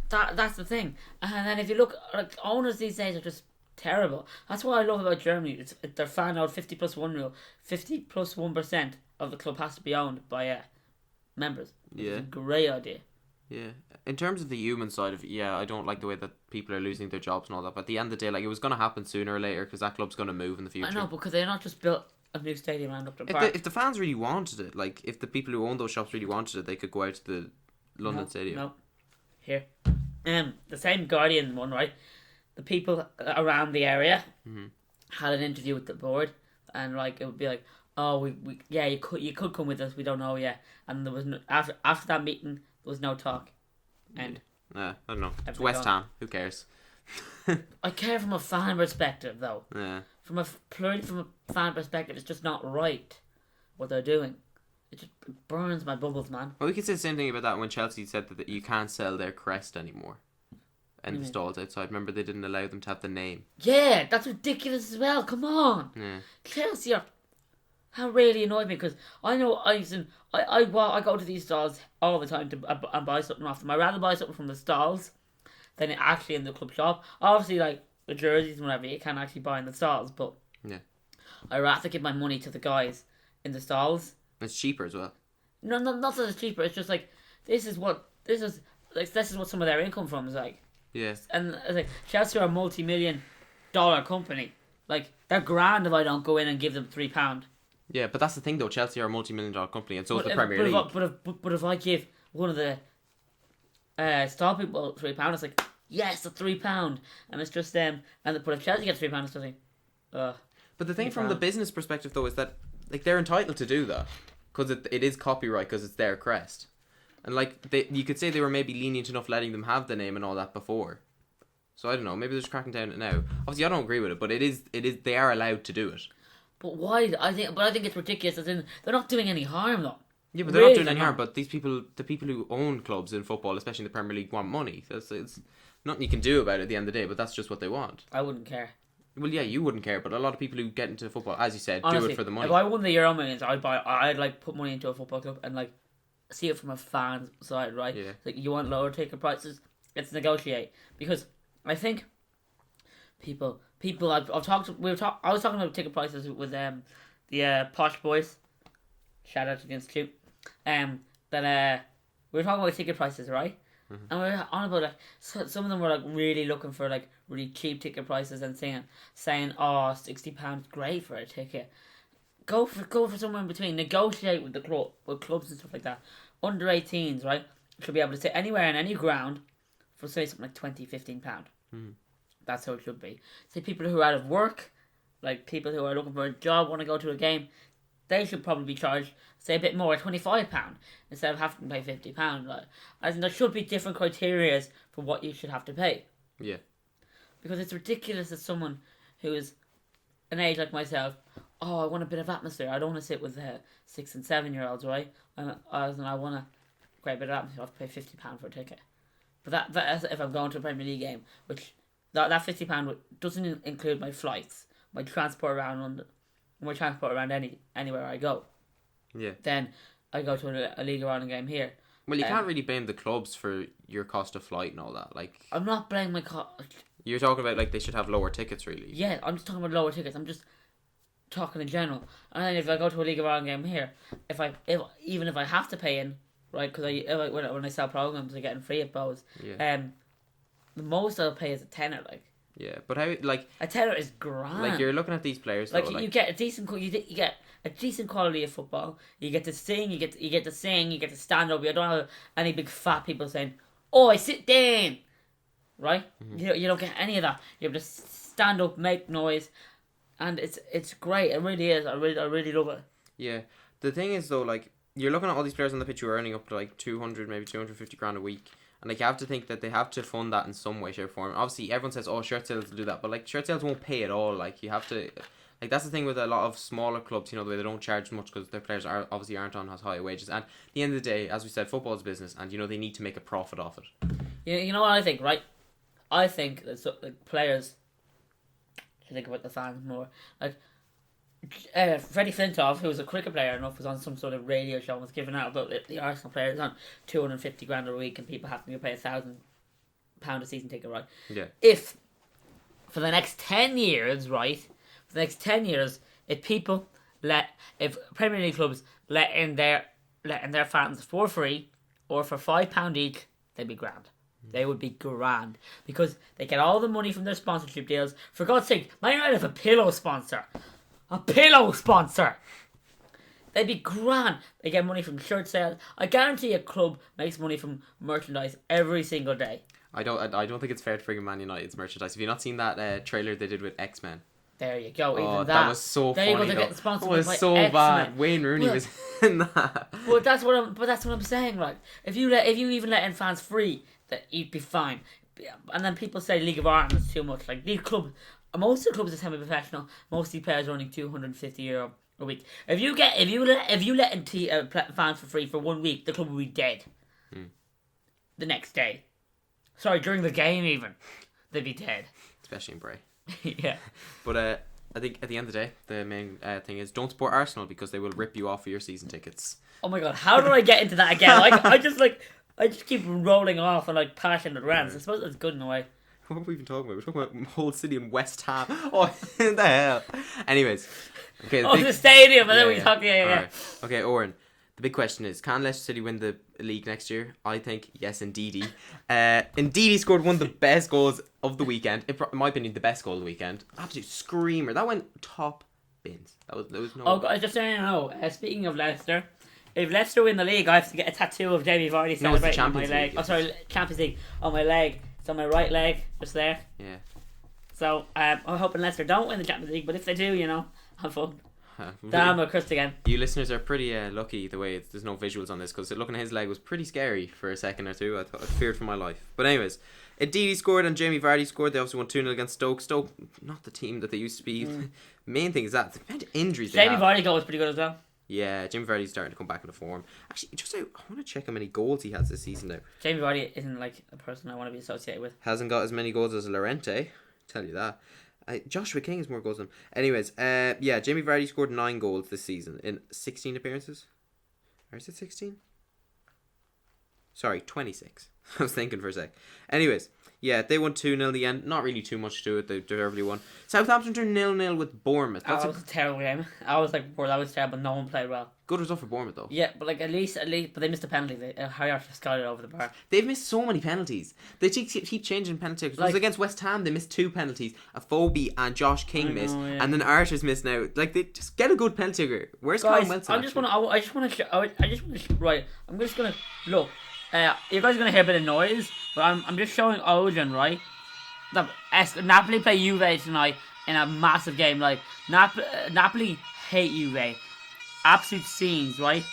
that's the thing. And then if you look, like owners these days are just terrible. That's what I love about Germany. It's their fan out 50+1 rule. 50+1% of the club has to be owned by members. Yeah, it's a great idea. Yeah, in terms of the human side of it, yeah, I don't like the way that people are losing their jobs and all that. But at the end of the day, like it was going to happen sooner or later because that club's going to move in the future. I know, because they're not just built a new stadium around Upton Park. If the fans really wanted it, like if the people who own those shops really wanted it, they could go out to the London Stadium. No, here, the same Guardian one, right? The people around the area had an interview with the board, and like it would be like, oh, you could come with us. We don't know yet. And there was no, after that meeting, there was no talk. And I don't know. It's West Ham. Who cares? I care from a fan perspective, though. Yeah. From a fan perspective, it's just not right what they're doing. It just burns my bubbles, man. Well, we could say the same thing about that when Chelsea said that you can't sell their crest anymore in the stalls outside. Remember, they didn't allow them to have the name. Yeah, that's ridiculous as well. Come on. Yeah. Chelsea are... That really annoyed me because I know I go to these stalls all the time and buy something off them. I'd rather buy something from the stalls than actually in the club shop. Obviously, like the jerseys and whatever, you can't actually buy in the stalls, but yeah, I'd rather give my money to the guys in the stalls. It's cheaper as well. No, not that it's cheaper. It's just like this is what some of their income from is like. Yes. And like Chelsea are a multi-million-dollar company. Like they're grand if I don't go in and give them £3. Yeah, but that's the thing though. Chelsea are a multi-million-dollar company, and so is the Premier League. But if I give one of the stall people £3, it's like yes, a £3, and it's just them. But if Chelsea gets £3, it's just like, But the thing from the business perspective though is that like they're entitled to do that because it is copyright because it's their crest, and like you could say they were maybe lenient enough letting them have the name and all that before. So I don't know. Maybe they're just cracking down on it now. Obviously, I don't agree with it, but it is. They are allowed to do it. But why? I think it's ridiculous. As in, they're not doing any harm though. Yeah, but they're not doing any harm. But the people who own clubs in football, especially in the Premier League, want money. So it's nothing you can do about it at the end of the day. But that's just what they want. I wouldn't care. Well, yeah, you wouldn't care, but a lot of people who get into football, as you said, honestly, do it for the money. If I won the Euro Millions, I'd like put money into a football club and like see it from a fan's side, right? Yeah. Like you want lower ticket prices, let's negotiate because I think people I was talking about ticket prices with the Posh Boys. Shout out to the Institute. That we were talking about ticket prices, right? Mm-hmm. And we were on about like some of them were like really looking for like really cheap ticket prices and saying oh £60 great for a ticket. Go for somewhere in between. Negotiate with the clubs and stuff like that. Under 18s, right, should be able to sit anywhere in any ground for say something like £20-15. Mm-hmm. That's how it should be. Say people who are out of work, like people who are looking for a job, want to go to a game, they should probably be charged, say, a bit more, £25, instead of having to pay £50. Like, as in, there should be different criteria for what you should have to pay. Yeah. Because it's ridiculous as someone who is an age like myself, I want a bit of atmosphere. I don't want to sit with 6 and 7 year olds, right? And I want to create a bit of atmosphere. I have to pay £50 for a ticket. But that's if I'm going to a Premier League game, which that £50 doesn't include my flights, my transport around London, my transport around anywhere I go. Yeah. Then I go to a League One game here. Well, you can't really blame the clubs for your cost of flight and all that. Like, I'm not blaming my cost. You're talking about like they should have lower tickets, really. Yeah, I'm just talking about lower tickets. I'm just talking in general. And then if I go to a League One game here, even if I have to pay in, right? Because when I sell programs, I'm getting free at Bose. Yeah. The most I'll pay is a tenner, like. Yeah, but how, like... A tenner is grand. Like, you're looking at these players, though, you get a decent... You get a decent quality of football. You get to sing, you get to sing, you get to stand up. You don't have any big fat people saying, "Oh, I sit down," right? You don't get any of that. You have to stand up, make noise, and it's great. It really is. I really love it. Yeah. The thing is though, like, you're looking at all these players on the pitch who are earning up to like 200, maybe 250 grand a week. And like, you have to think that they have to fund that in some way, shape, or form. Obviously, everyone says, "Oh, shirt sales will do that," but like, shirt sales won't pay at all. Like, you have to, like, that's the thing with a lot of smaller clubs. You know, the way they don't charge much because their players obviously aren't on as high wages. And at the end of the day, as we said, football's business, and you know they need to make a profit off it. You know what I think, right? I think that players should think about the fans more. Like, Freddie Flintoff, who was a cricket player enough, was on some sort of radio show and was giving out about the Arsenal players on 250 grand a week and people having to pay £1,000 a season ticket, right? Yeah. If for the next 10 years, right? For the next 10 years, if Premier League clubs let in their fans for free or for £5 each, they'd be grand. They would be grand because they get all the money from their sponsorship deals. For God's sake, Man United have a pillow sponsor. A pillow sponsor. They'd be grand. They get money from shirt sales. I guarantee a club makes money from merchandise every single day. I don't think it's fair to bring Man United's merchandise. Have you not seen that trailer they did with X-Men? There you go. Oh, even that was so there funny. You go, they're getting sponsored it was by so X-Men. bad. Wayne Rooney was in that. But that's what I'm saying. Like, if you even let in fans free, that you'd be fine. And then people say League of Ireland is too much. Like, these clubs. Most of the clubs are semi-professional. Most of the players are earning €250 a week. If you let in fans for free for 1 week, the club will be dead. The next day, sorry, during the game even, they'd be dead. Especially in Bray. Yeah. But I think at the end of the day, the main thing is don't support Arsenal because they will rip you off for your season tickets. Oh my god, how did I get into that again? I just keep rolling off and like passionate rants. I suppose that's good in a way. What are we even talking about? We're talking about Hull City and West Ham. Oh, what the hell? Anyways. Okay, the stadium, and then we talk. Right. Okay, Owen. The big question is, can Leicester City win the league next year? I think yes, indeedy. Indeedy scored one of the best goals of the weekend. In my opinion, the best goal of the weekend. Absolute screamer. That went top bins. There was no. Oh, God, just so you know, speaking of Leicester, if Leicester win the league, I have to get a tattoo of Jamie Vardy celebrating on my leg. Oh, sorry, Champions League on my leg. It's on my right leg, just there. Yeah. So I'm hoping Leicester don't win the Champions League, but if they do, have fun. Damn, I cursed again. You listeners are pretty lucky the way there's no visuals on this because looking at his leg was pretty scary for a second or two. I feared for my life. But anyways, Ndidi scored and Jamie Vardy scored. They obviously won 2-0 against Stoke. Stoke, not the team that they used to be. Main thing is that the amount of injuries they have. Jamie Vardy goal was pretty good as well. Yeah, Jamie Vardy's starting to come back into form. Actually, I want to check how many goals he has this season now. Jamie Vardy isn't like a person I want to be associated with. Hasn't got as many goals as Llorente. Tell you that. Joshua King has more goals than him. Anyways, Jamie Vardy scored 9 goals this season in 16 appearances. Or is it 16? Sorry, 26. I was thinking for a sec. Anyways, yeah, they won 2-0 in the end. Not really too much to it. They deservedly won. Southampton turned 0-0 with Bournemouth. That was a terrible game. I was like, that was terrible. No one played well. Good result for Bournemouth though. Yeah, but like at least, but they missed a penalty. Harry Arthur scouted over the bar. They've missed so many penalties. They keep changing penalty. It was against West Ham. They missed 2 penalties. Afobe and Josh King missed, and then Arthur's missed now. Like they just get a good penalty taker. Where's Kyle Wilson? I just want to. Right, I'm just gonna look. You guys are gonna hear a bit of noise, but I'm just showing Ojan, right? Napoli play Juve tonight in a massive game. Like Napoli hate Juve. Absolute scenes, right?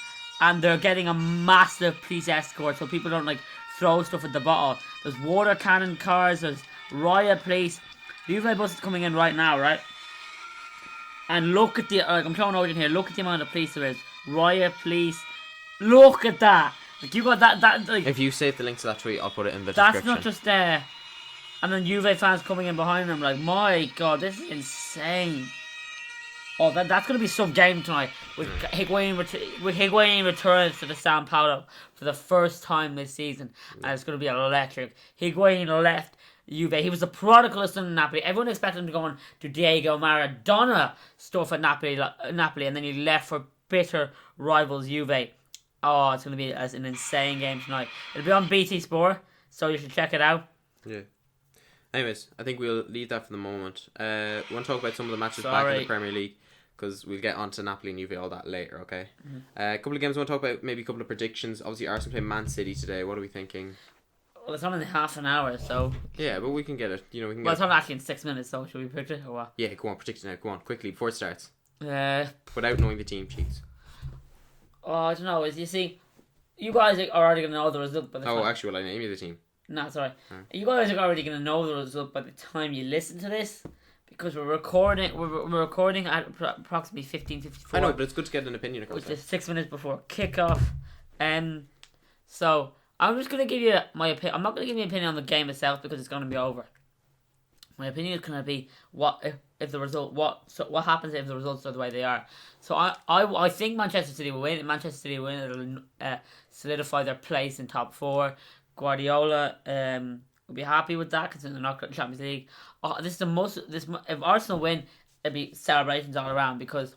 And they're getting a massive police escort so people don't like throw stuff at the bottle. There's water cannon cars, there's riot police. The Juve bus is coming in right now, right? And look at I'm showing Ojan here, look at the amount of police there is. Riot police. Look at that. Like you got that like, if you save the link to that tweet, I'll put it in the description. That's not just there. And then Juve fans coming in behind them like, my god, this is insane. Oh, that's going to be some game tonight. With Higuain returns to the San Paulo for the first time this season. And it's going to be electric. Higuain left Juve. He was the prodigal son of Napoli. Everyone expected him to go on to Diego Maradona stuff at Napoli. And then he left for bitter rivals Juve. Oh, it's going to be an insane game tonight. It'll be on BT Sport, so you should check it out. Yeah. Anyways, I think we'll leave that for the moment. We want to talk about some of the matches back in the Premier League. because we'll get on to Napoli and Juve, all that later, okay? A couple of games I want to talk about, maybe a couple of predictions. Obviously, Arsenal play Man City today. What are we thinking? Well, it's only half an hour, so... Yeah, but we can get it. We can Well, it's only actually in 6 minutes, so should we predict it or what? Yeah, go on, predict it now. Go on, quickly, before it starts. Without knowing the team sheets. Oh, I don't know. You see, you guys are already going to know the result by the time... Actually, will I name you the team? No, sorry. You guys are already going to know the result by the time you listen to this, because we're recording at approximately 15:54. I know, but it's good to get an opinion across. Which is 6 minutes before kickoff. So I'm just going to give you my opinion. I'm not going to give you an opinion on the game itself because it's going to be over. My opinion is going to be what happens if the results are the way they are. So I think Manchester City will win. If Manchester City will win, it'll solidify their place in top 4. Guardiola will be happy with that because they're not got the Champions League. If Arsenal win, it'll be celebrations all around because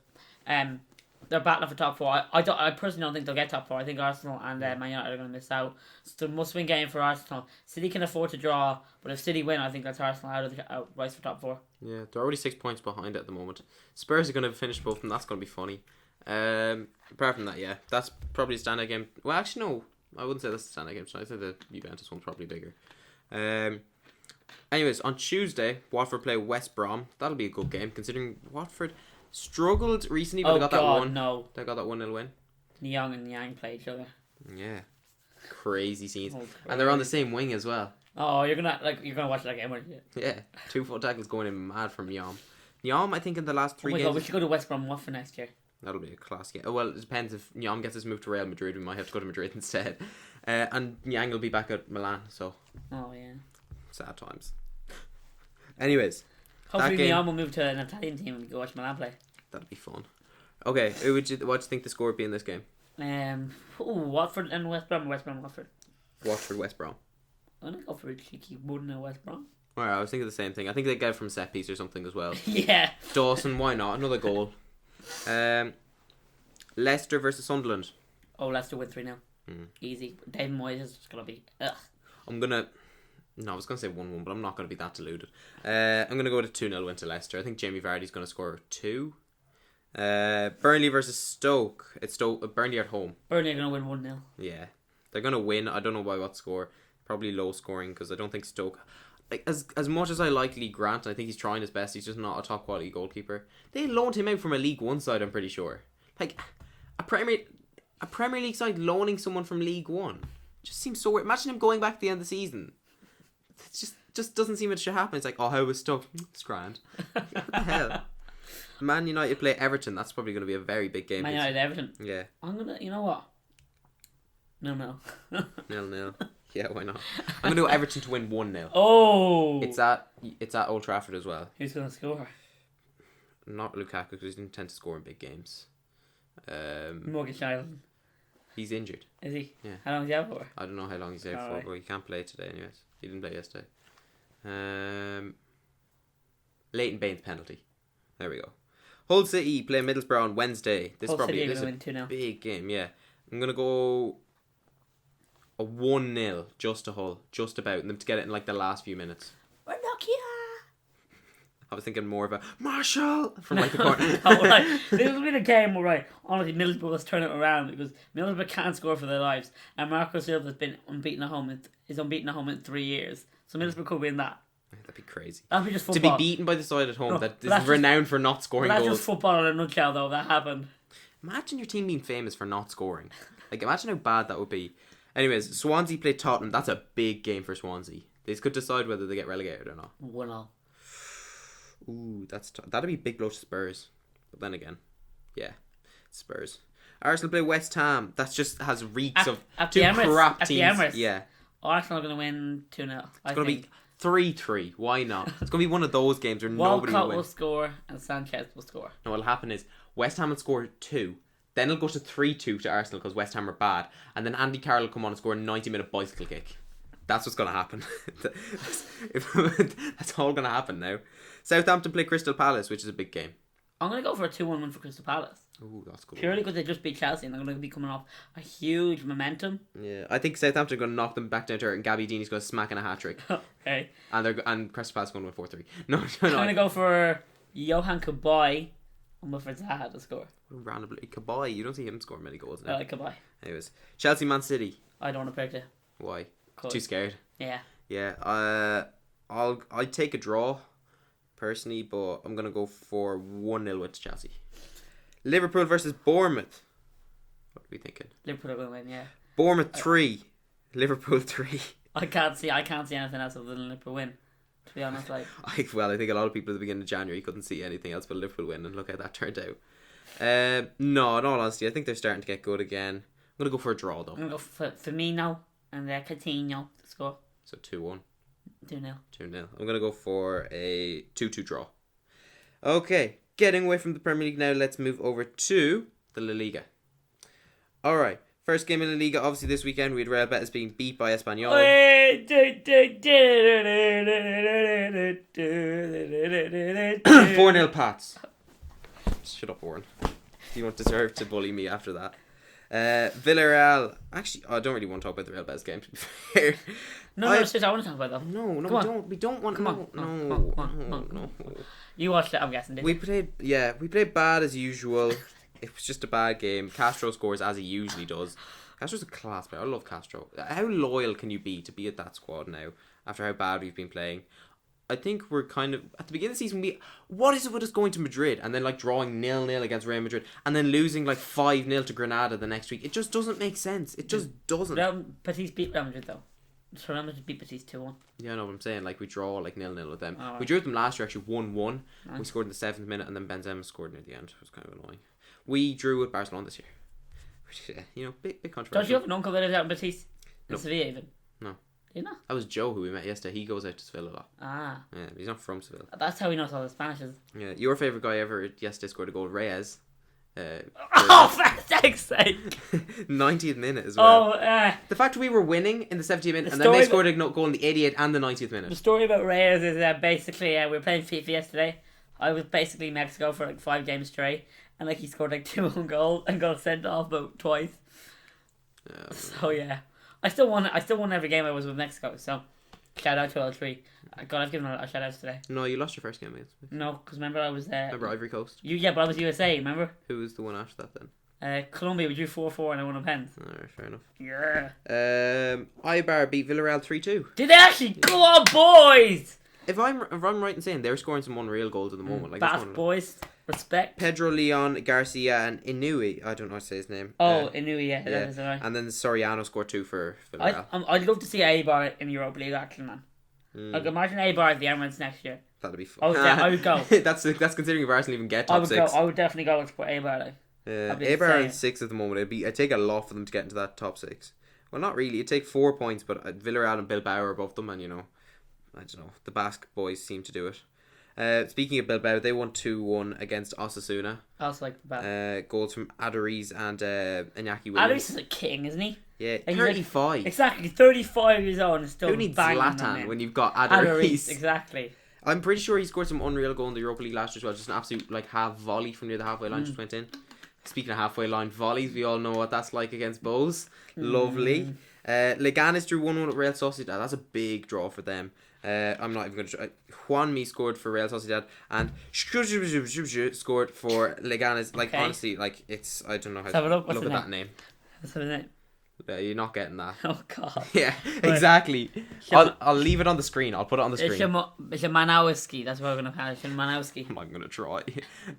they're battling for top 4. I personally don't think they'll get top 4. I think Arsenal and Man United are going to miss out. It's the must-win game for Arsenal. City can afford to draw, but if City win, I think that's Arsenal out of the race for top 4. Yeah, they're already 6 points behind at the moment. Spurs are going to finish both, and that's going to be funny. Apart from that, yeah, that's probably a standout game. Well, actually, no, I wouldn't say that's a standout game. So I'd say the Juventus one's probably bigger. Anyways, on Tuesday, Watford play West Brom. That'll be a good game, considering Watford struggled recently, but they got that 1-0 win. Young and Yang play each other. Yeah, crazy scenes, and they're on the same wing as well. Oh, you're gonna watch that game, aren't you? Yeah, 2 full tackles going in mad from Nyam. I think in the last 3 games. God, we should go to West Brom Watford next year. That'll be a class game. Well, it depends if Nyam gets his move to Real Madrid. We might have to go to Madrid instead. And Yang will be back at Milan, so. Oh yeah. Sad times. Anyways. Hopefully Nyam will move to an Italian team and we go watch Milan play. That'd be fun. Okay, what do you think the score would be in this game? Watford and West Brom. Watford, West Brom. I'm going to go for a cheeky 1-0 West Brom. Alright, I was thinking the same thing. I think they get it from set piece or something as well. Yeah. Dawson, why not? Another goal. Leicester versus Sunderland. Oh, Leicester win 3-0. Easy. David Moyes is just going to be... Ugh. I was going to say 1-1, but I'm not going to be that deluded. I'm going to go with a 2-0 win to Leicester. I think Jamie Vardy's going to score 2. Burnley versus Stoke. It's Burnley at home. Burnley are going to win 1-0. Yeah. They're going to win. I don't know by what score. Probably low scoring because I don't think Stoke... Like, as much as I like Lee Grant, I think he's trying his best. He's just not a top quality goalkeeper. They loaned him out from a League One side, I'm pretty sure. Like, a Premier League side loaning someone from League One just seems so weird. Imagine him going back to the end of the season. It just doesn't seem it should happen. It's like, oh, how was Stoke? It's grand. What the hell? Man United play Everton. That's probably going to be a very big game. Man United Everton. Yeah. You know what? No. 0-0. Yeah, why not? I'm going to go Everton to win 1-0. Oh! It's at Old Trafford as well. Who's going to score? Not Lukaku, because he doesn't tend to score in big games. Morgan Shilton. He's injured. Is he? Yeah. How long is he out for? I don't know how long he's out for, but he can't play today anyways. He didn't play yesterday. Leighton Baines penalty. There we go. Hull City play Middlesbrough on Wednesday. This is probably a big game, yeah. I'm going to go a 1-0 just to Hull. Just about. And them to get it in like the last few minutes. We're Nokia! I was thinking more of a Marshall from like the corner. This will be the game where, right, honestly, Middlesbrough has turned it around because Middlesbrough can't score for their lives, and Marco Silva's been unbeaten at home. Is unbeaten at home in 3 years, so Middlesbrough could win that. That'd be crazy. That'd be just football. To be beaten by the side at home that is renowned for not scoring goals. That's just football in a nutshell, though. That happened. Imagine your team being famous for not scoring. Like, imagine how bad that would be. Anyways, Swansea play Tottenham. That's a big game for Swansea. They could decide whether they get relegated or not. 1-0. Ooh, that'd be a big blow to Spurs. But then again, yeah, Spurs. Arsenal play West Ham. That just has reeks of two crap teams. The Emirates. Yeah. Arsenal are going to win 2-0. It's going to be 3-3. Why not? It's going to be one of those games where nobody will win. will score and Sanchez will score. No, what'll happen is West Ham will score 2. Then it'll go to 3-2 to Arsenal because West Ham are bad. And then Andy Carroll will come on and score a 90-minute bicycle kick. That's what's going to happen. That's all going to happen now. Southampton play Crystal Palace, which is a big game. I'm going to go for a 2-1 win for Crystal Palace. Ooh, that's good. Purely because they just beat Chelsea and they're going to be coming off a huge momentum. Yeah, I think Southampton are going to knock them back down to earth and Gabby Dini's going to smack in a hat-trick. Okay. And Crystal Palace are going to win 4-3. No. I'm going to go for Johan Kabay I'm with for Zaha to score. Randomly, Kabay. You don't see him score many goals I now. like Kabay. Anyways, Chelsea, Man City. I don't want to predict it. Why? Cause, Too scared. Yeah. Yeah. I'd take a draw, personally, but I'm gonna go for 1-0 with Chelsea. Liverpool versus Bournemouth. What are we thinking? Liverpool are going to win, yeah. Bournemouth 3, Liverpool 3. I can't see anything else other than Liverpool win. To be honest, like. I think a lot of people at the beginning of January couldn't see anything else but Liverpool win, and look how that turned out. No, in all honesty, I think they're starting to get good again. I'm gonna go for a draw though. I'm going to go for Firmino and Coutinho to score. So 2-1. 2-0. 2-0. I'm gonna go for a 2-2 draw. Okay, getting away from the Premier League now, let's move over to the La Liga. Alright, first game in La Liga, obviously this weekend we had Real Betis being beat by Espanyol. 4-0 Pats. Shut up, Warren. You don't deserve to bully me after that. Villarreal. Actually, I don't really want to talk about the Real Betis game, to be fair. No, I want to talk about them. No, we don't want. Come on. You watched it, I'm guessing, didn't you? We played bad as usual. It was just a bad game. Castro scores as he usually does. Castro's a class player. I love Castro. How loyal can you be at that squad now after how bad we've been playing? I think we're kind of at the beginning of the season. What is it with us going to Madrid and then like drawing 0-0 against Real Madrid and then losing like 5-0 to Granada the next week? It just doesn't make sense. It just doesn't. Betis beat Real Madrid though. So Real Madrid beat Betis 2-1. Yeah, I know what I'm saying. Like we draw like 0-0 with them. Oh, right. We drew with them last year actually 1-1. Nice. We scored in the 7th minute and then Benzema scored near the end. It was kind of annoying. We drew with Barcelona this year. Big controversy. Don't you have an uncle that lives out in Betis? In No. Sevilla even? No. Do you know? That was Joe who we met yesterday. He goes out to Seville a lot. Ah. Yeah, he's not from Seville. That's how he knows all the Spanish is. Yeah, your favourite guy ever yesterday scored a goal, Reyes. Oh, for fuck's sake! 90th minute as well. Oh, the fact we were winning in the 70th minute The and then they story scored a goal in the 88th and the 90th the minute. story about Reyes is basically we were playing FIFA yesterday. I was basically in Mexico for like 5 games straight, and like he scored like 2 own goals and got sent off about twice. So yeah, I still won every game I was with Mexico. So shout out to L3. God, I've given a shout out today. No, you lost your first game against me. No, because remember I was there. Remember Ivory Coast? But I was USA. Remember? Who was the one after that then? Colombia. We drew 4-4 and I won on pens. Alright, fair enough. Yeah. Ibar beat Villarreal 3-2. Did they actually? Go on, boys! If I'm right in saying they're scoring some unreal goals at the moment. Like Bath boys. Respect. Pedro Leon, Garcia, and Inui. I don't know how to say his name. Inui, yeah. That is right. And then Soriano scored 2 for Villarreal. I'd love to see Eibar in Europa League action, man. Like imagine Eibar at the Emirates next year. That'd be fun. Oh yeah, I would go. that's considering if Arsenal even get top 6. I would definitely go for Eibar. Like. Eibar are in 6 at the moment. It'd take a lot for them to get into that top 6. Well, not really. It'd take 4 points, but Villarreal and Bilbao are above them, and I don't know. The Basque boys seem to do it. Speaking of Bilbao, they won 2-1 against Osasuna. I also like Bilbao. Goals from Aduriz and Iñaki Williams. Aduriz is a king, isn't he? Yeah, And 35. Exactly, 35 years old and still Who needs banging them Zlatan in. when you've got Aduriz? Exactly. I'm pretty sure he scored some unreal goal in the Europa League last year as well. Just an absolute half volley from near the halfway line just went in. Speaking of halfway line volleys, we all know what that's like against Bows. Lovely. Leganes drew 1-1 at Real Sociedad. That's a big draw for them. I'm not even going to try. Juanmi scored for Real Sociedad and scored for Leganes. Honestly, it's I don't know how Let's have a look. look at that name. Let's have a name. You're not getting that. Oh god. Yeah, exactly. I'll leave it on the screen. I'll put it on the screen. Szymanowski. That's what we're gonna call it. Szymanowski. I'm not gonna try.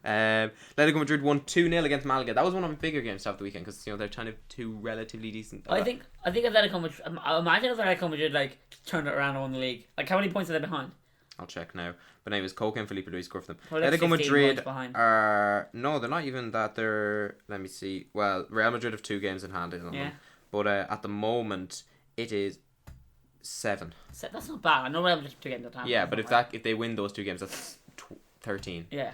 Atletico Madrid won 2-0 against Malaga. That was one of my bigger games to have the weekend because they're kind of two relatively decent. I think Atletico Madrid. Imagine if Atletico Madrid turned it around and won the league. How many points are they behind? I'll check now. But anyways, Coque and Felipe Luis scored for them. Well, Atletico 15 Madrid points behind. are they're not even that. They're let me see. Well, Real Madrid have 2 games in hand on them. But at the moment, it is 7. That's not bad. I know Real Madrid 2 games at hand. Yeah, but if they win those 2 games, that's 13. Yeah.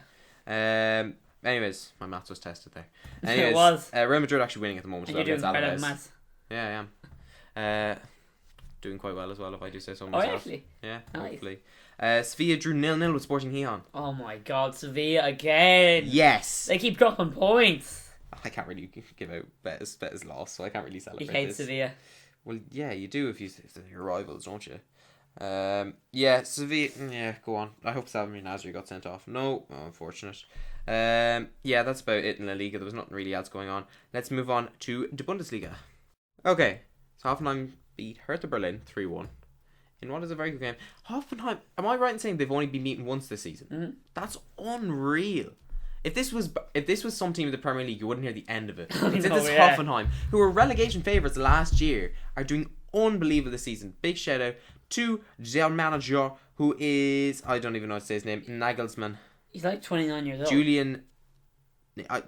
Anyways, my maths was tested there. Anyways, It was. Real Madrid are actually winning at the moment. And you're doing better than Alaves. maths. Yeah, I am. Doing quite well as well, if I do say so Oh, myself. actually? Yeah, Nice. hopefully. Sevilla drew 0-0 with Sporting Gijon. Oh my god, Sevilla again. Yes! They keep dropping points. I can't really give out Betis loss, so I can't really celebrate You hate this. Sevilla. Well, yeah, you do if they're your rivals, don't you? Yeah, Sevilla. Yeah, go on. I hope Salomon Nasri got sent off. No, unfortunate. Yeah, that's about it in La Liga. There was nothing really else going on. Let's move on to the Bundesliga. Okay, so Hoffenheim beat Hertha Berlin 3-1 in what is a very good game. Hoffenheim, am I right in saying they've only been beaten once this season? Mm-hmm. That's unreal. If this was some team in the Premier League, you wouldn't hear the end of it. Instead, No, this yeah. Hoffenheim, who were relegation favourites last year, are doing unbelievable this season. Big shout out to their manager, who is, I don't even know how to say his name, Nagelsmann. He's like 29 years old. Julian.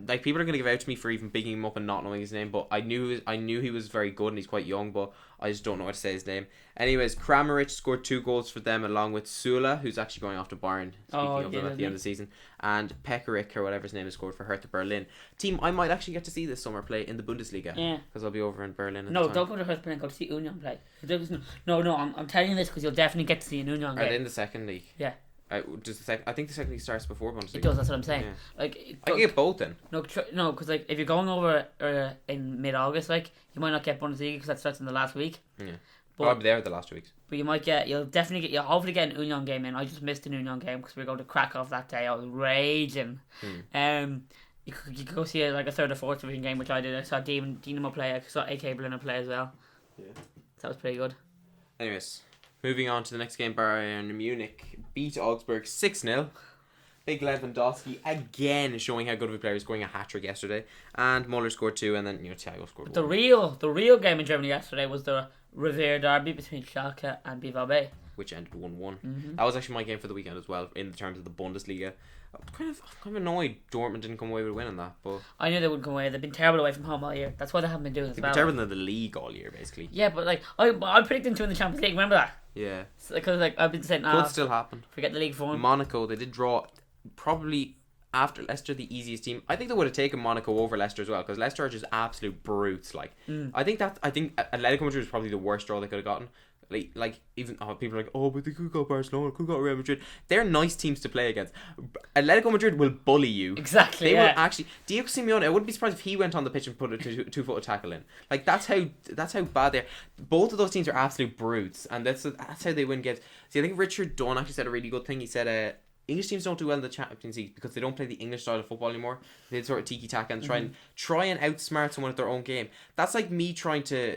Like, people are going to give out to me for even bigging him up and not knowing his name, but I knew he was very good and he's quite young, but I just don't know how to say his name. Anyways, Kramaric scored 2 goals for them along with Sula, who's actually going off to Bayern, speaking of them at the end of the season, and Pekarik, or whatever his name is, scored for Hertha Berlin. Team I might actually get to see this summer play in the Bundesliga. Yeah. Because I'll be over in Berlin at No, the time. don't go to Hertha Berlin, go to see Union play. No, I'm telling you this because you'll definitely get to see an Union game. Are they in the second league? Yeah. I think the second league starts before Bundesliga. It does, that's what I'm saying. Yeah. Like, I can get both then. No, because like if you're going over in mid-August, like you might not get Bundesliga because that starts in the last week. Yeah. But I'll be there the last 2 weeks. you'll hopefully get an Union game in. I just missed an Union game because we were going to Krakow that day. I was raging. You could go see a third or fourth division game, which I did. I saw Dinamo play. I saw AK Berlin play as well. Yeah. That was pretty good. Anyways, moving on to the next game, Bayern Munich beat Augsburg 6-0. Big Lewandowski again showing how good of a player, scoring a hat-trick yesterday. And Muller scored 2, and then Thiago scored 1. The real game in Germany yesterday was the Revier derby between Schalke and BVB, which ended 1-1. That was actually my game for the weekend as well, in terms of the Bundesliga. I'm kind of annoyed Dortmund didn't come away with winning that, but I knew they wouldn't come away. They've been terrible away from home all year. That's why they haven't been doing as they've well. been terrible in the league all year, basically. Yeah, but like I predicted them to win the Champions League. Remember that? Yeah. Because I've been saying, Could still happen. Forget the league form. Monaco, they did draw probably after Leicester the easiest team. I think they would have taken Monaco over Leicester as well, because Leicester are just absolute brutes. Like I think Atletico Madrid was probably the worst draw they could have gotten. Like even people are like, oh, but they could got Barcelona, could got Real Madrid. They're nice teams to play against. Atletico Madrid will bully you. Exactly. They will actually. Diego Simeone, I wouldn't be surprised if he went on the pitch and put a two-foot tackle in. Like that's how bad they're. Both of those teams are absolute brutes, and that's how they win games. See, I think Richard Dunn actually said a really good thing. He said, English teams don't do well in the Champions League because they don't play the English style of football anymore. They sort of tiki-taka and try and outsmart someone at their own game. That's like me trying to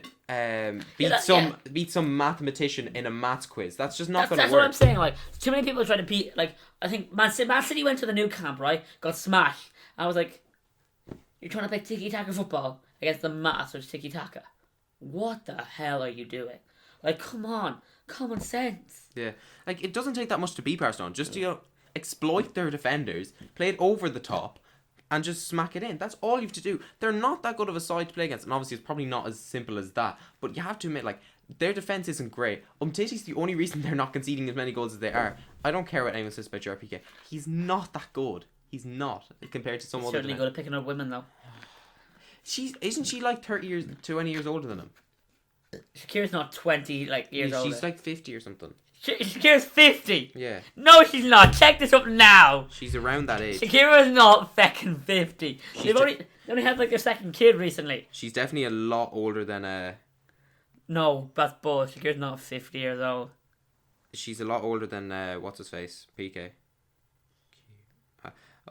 beat some mathematician in a maths quiz. That's just not going to work. That's what I'm saying. Like too many people try to beat. Like I think Man City went to the new camp, right? Got smashed. I was like, you're trying to play tiki-taka football against the maths, which is tiki-taka. What the hell are you doing? Like, come on, common sense. Yeah, like it doesn't take that much to beat Barcelona. Just exploit their defenders, play it over the top, and just smack it in. That's all you have to do. They're not that good of a side to play against, and obviously it's probably not as simple as that. But you have to admit, like, their defense isn't great. Umtiti's the only reason they're not conceding as many goals as they are. I don't care what anyone says about JRPK. He's not that good. He's not compared to some other. Certainly good at picking up women though. Isn't she like 20 years older than him? Shakira's not 20 years older. She's like 50 or something. Shakira's 50. Yeah. No, she's not. Check this up now. She's around that age. Shakira's not fucking 50. They only had like their second kid recently. She's definitely a lot older than No, that's bull. Shakira's not 50 years old. She's a lot older than what's his face? PK.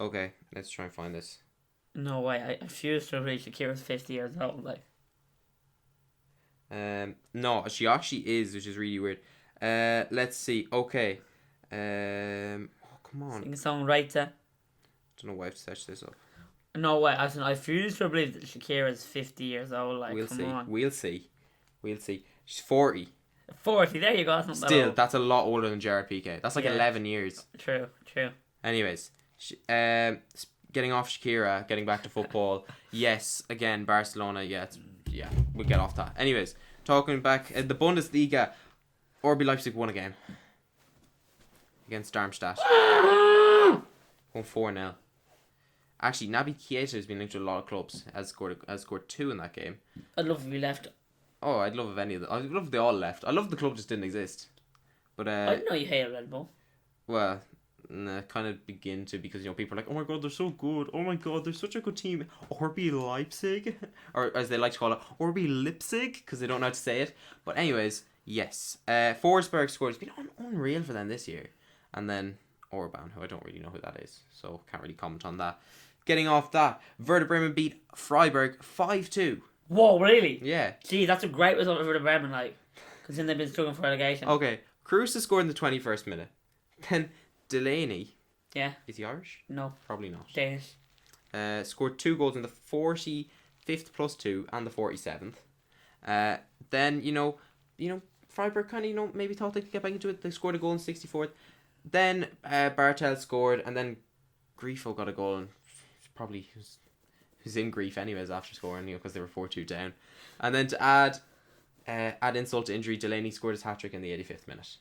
Okay, let's try and find this. No way. I refuse to believe Shakira's 50 years old. Like. No, she actually is, which is really weird. Let's see. Okay. Oh, come on. Singer-songwriter. Don't know why I have to search this up. No way. I refuse to believe that Shakira's 50 years old. Like, we'll come see. on. We'll see. She's 40. 40. There you go. That's not that Still, old. that's a lot older than Gerard Piqué. That's like 11 years. True. Anyways, getting off Shakira, getting back to football. Yes, again, Barcelona. Yeah, we'll get off that. Anyways, talking back the Bundesliga, RB Leipzig won a game against Darmstadt. Won 4-0. Actually, Naby Keita has been linked to a lot of clubs. Has scored 2 in that game. I'd love if we left. Oh, I'd love if any of them. I'd love if they all left. I love if the club just didn't exist. But I didn't know you hated Red Bull. Well, kind of begin to, because people are like, oh my god, they're so good. Oh my god, they're such a good team. RB Leipzig, or as they like to call it, RB Leipzig, because they don't know how to say it. But anyways, yes, Forsberg scored. It's been unreal for them this year. And then Orban, who I don't really know who that is, so can't really comment on that. Getting off that, Werder Bremen beat Freiburg 5-2. Whoa, really? Yeah. Gee, that's a great result for the Bremen, like, because then they've been struggling for relegation. Okay, Cruz has scored in the 21st minute. Then Delaney. Yeah. Is he Irish? No. Probably not. Danish. Scored 2 goals in the 45th plus 2 and the 47th. Then, Freiburg kind of, maybe thought they could get back into it. They scored a goal in the 64th. Then Bartel scored, and then Grifo got a goal, and probably was in grief anyways after scoring, because they were 4-2 down. And then to add insult to injury, Delaney scored his hat-trick in the 85th minute.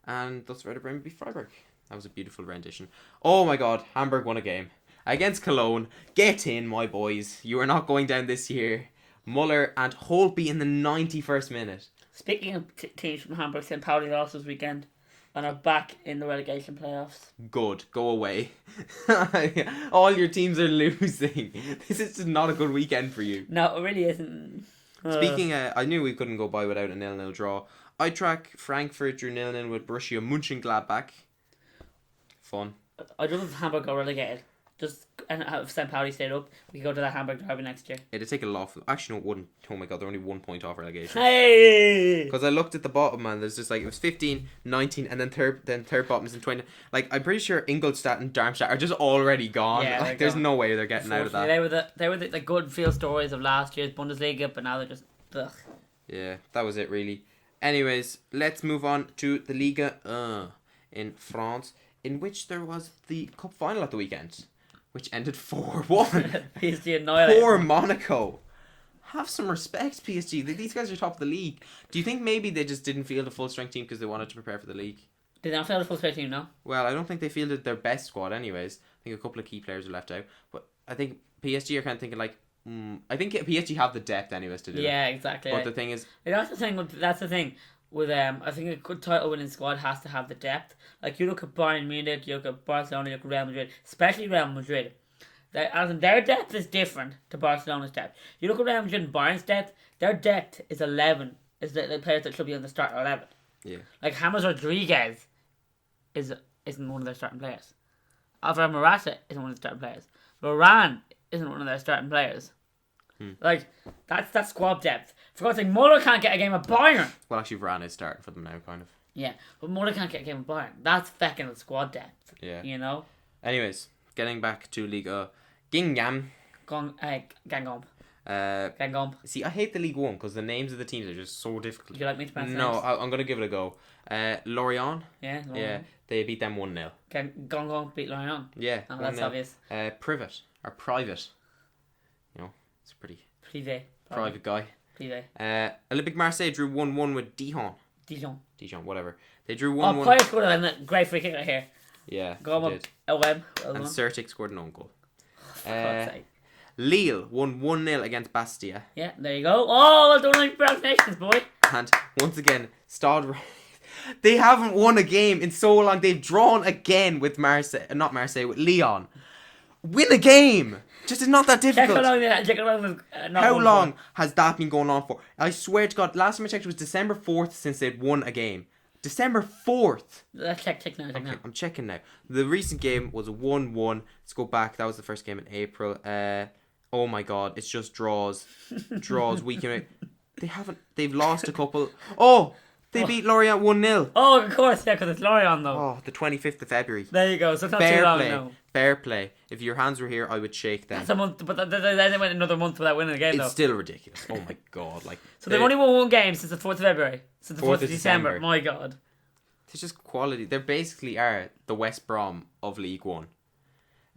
And thus Werder Bremen beat Freiburg. That was a beautiful rendition. Oh my god, Hamburg won a game. Against Cologne. Get in, my boys. You are not going down this year. Muller and Holtby in the 91st minute. Speaking of teams from Hamburg, St. Pauli lost this weekend and are back in the relegation playoffs. Good. Go away. All your teams are losing. This is just not a good weekend for you. No, it really isn't. Speaking I knew we couldn't go by without a 0-0 draw. Eintracht Frankfurt drew 0-0 with Borussia Mönchengladbach. Fun. I don't know if Hamburg got relegated. And if St. Pauli stayed up, we could go to that Hamburg derby next year. It'd take a lot. Actually, no, it wouldn't. Oh my god, they're only 1 point off relegation. Hey! Because I looked at the bottom, and there's just it was 15, 19, and then third bottom's in 20. I'm pretty sure Ingolstadt and Darmstadt are just already gone. Yeah, there's no way they're getting out of that. They were the good field stories of last year's Bundesliga, but now they're just ugh. Yeah, that was it really. Anyways, let's move on to the Liga in France, in which there was the cup final at the weekend, which ended 4-1. PSG annihilated. Poor Monaco. Have some respect, PSG. These guys are top of the league. Do you think maybe they just didn't field a full strength team because they wanted to prepare for the league? Did they not field a full strength team, no? Well, I don't think they fielded their best squad anyways. I think a couple of key players were left out. But I think PSG are kind of thinking I think PSG have the depth anyways to do it. Yeah, exactly. But the thing is... That's the thing with I think a good title winning squad has to have the depth. Like, you look at Bayern Munich, you look at Barcelona, you look at Real Madrid, especially Real Madrid. Their depth is different to Barcelona's depth. You look at Real Madrid and Bayern's depth, their depth is 11. Is the players that should be on the starting 11. Yeah. Like, James Rodriguez isn't one of their starting players. Alvaro Morata isn't one of their starting players. Varane isn't one of their starting players. Like, that's squad depth. For God's sake, Muller can't get a game of Bayern. Well, actually, Varane is starting for them now, kind of. Yeah, but Muller can't get a game of Bayern. That's feckin' squad depth. Yeah. You know? Anyways, getting back to Liga Gingham. Gangomp. See, I hate the League One because the names of the teams are just so difficult. Would you like me to pronounce No, names? I'm going to give it a go. Lorient. Yeah, Lorient. Yeah, they beat them 1-0. Gangomp beat Lorient. Yeah, Oh, that's 1-0. obvious. Privet, or Private. It's a pretty Privé. private guy. Privé. Olympic Marseille drew 1-1 with Dijon, whatever. They drew 1-1. Prior scored a great free kick right here. Yeah, Go they on, did. Well And done. Certic scored an own goal. For God's sake. Lille won 1-0 against Bastia. Yeah, there you go. Oh, well done on your pronunciations, boy. And once again, Stade. They haven't won a game in so long. They've drawn again with with Lyon. Win a game! Just it's not that difficult. How long has that been going on for? I swear to God, last time I checked it was December 4th since they'd won a game. December 4th. Let's check now. I'm checking now. The recent game was a 1-1. Let's go back. That was the first game in April. Oh my God, it's just draws. Week in week. They've lost a couple. Oh! They beat Lorient 1-0. Oh, of course, yeah, because it's Lorient, though. Oh, the 25th of February. There you go. So it's not too long now. Fair play. If your hands were here, I would shake them. That's a month, but they went another month without winning a game, though. It's still ridiculous. Oh my God. So they've only won one game since the 4th of February. Since the 4th of December. My God. It's just quality. They basically are the West Brom of League One.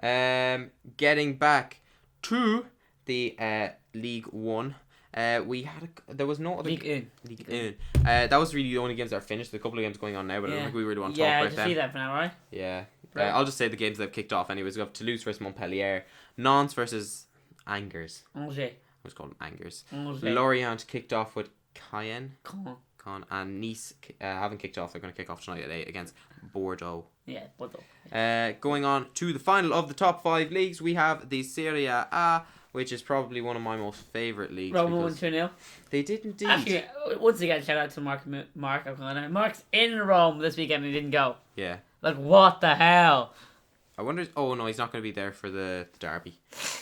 Getting back to the League One. There was no other League 1. That was really the only games that are finished. There's a couple of games going on now, but I don't think we really want to talk about them. Yeah, I see that for now, right? Yeah. Right. I'll just say the games that have kicked off anyways. We have Toulouse versus Montpellier, Nantes versus Angers. Angers. Let's call them Angers. Angers. Lorient kicked off with Caen. Caen. And Nice haven't kicked off. They're going to kick off tonight at 8 against Bordeaux. Yeah, Bordeaux. Going on to the final of the top 5 leagues, we have the Serie A, which is probably one of my most favourite leagues. Roma won 2-0. They did indeed. Actually, once again, shout out to Mark O'Connor. Mark's in Rome this weekend and he didn't go. Yeah. Like, what the hell? I wonder. Oh no, he's not going to be there for the derby.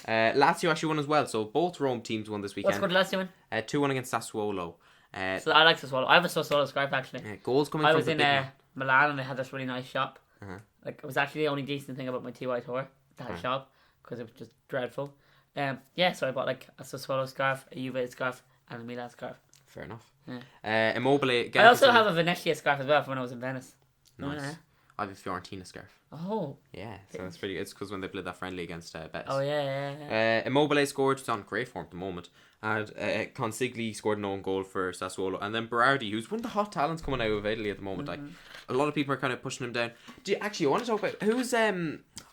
Lazio actually won as well, so both Rome teams won this weekend. What's good Lazio win? 2-1 against Sassuolo. So I like Sassuolo. I have a Sassuolo scarf actually. Goals coming I from was the in big man. Milan and they had this really nice shop. Uh-huh. Like, it was actually the only decent thing about my TY tour, that shop, because it was just dreadful. So I bought like a Sassuolo scarf, a Juve scarf, and a Milan scarf. Fair enough. Yeah. Immobile. I also have a Venezia scarf as well from when I was in Venice. Nice. Yeah. I have a Fiorentina scarf. Oh. Yeah, so that's pretty good. It's because when they played that friendly against Betis. Oh, yeah. Immobile scored. He's on great form at the moment. And Consigli scored an own goal for Sassuolo. And then Berardi, who's one of the hot talents coming out of Italy at the moment. Like, a lot of people are kind of pushing him down. I want to talk about who's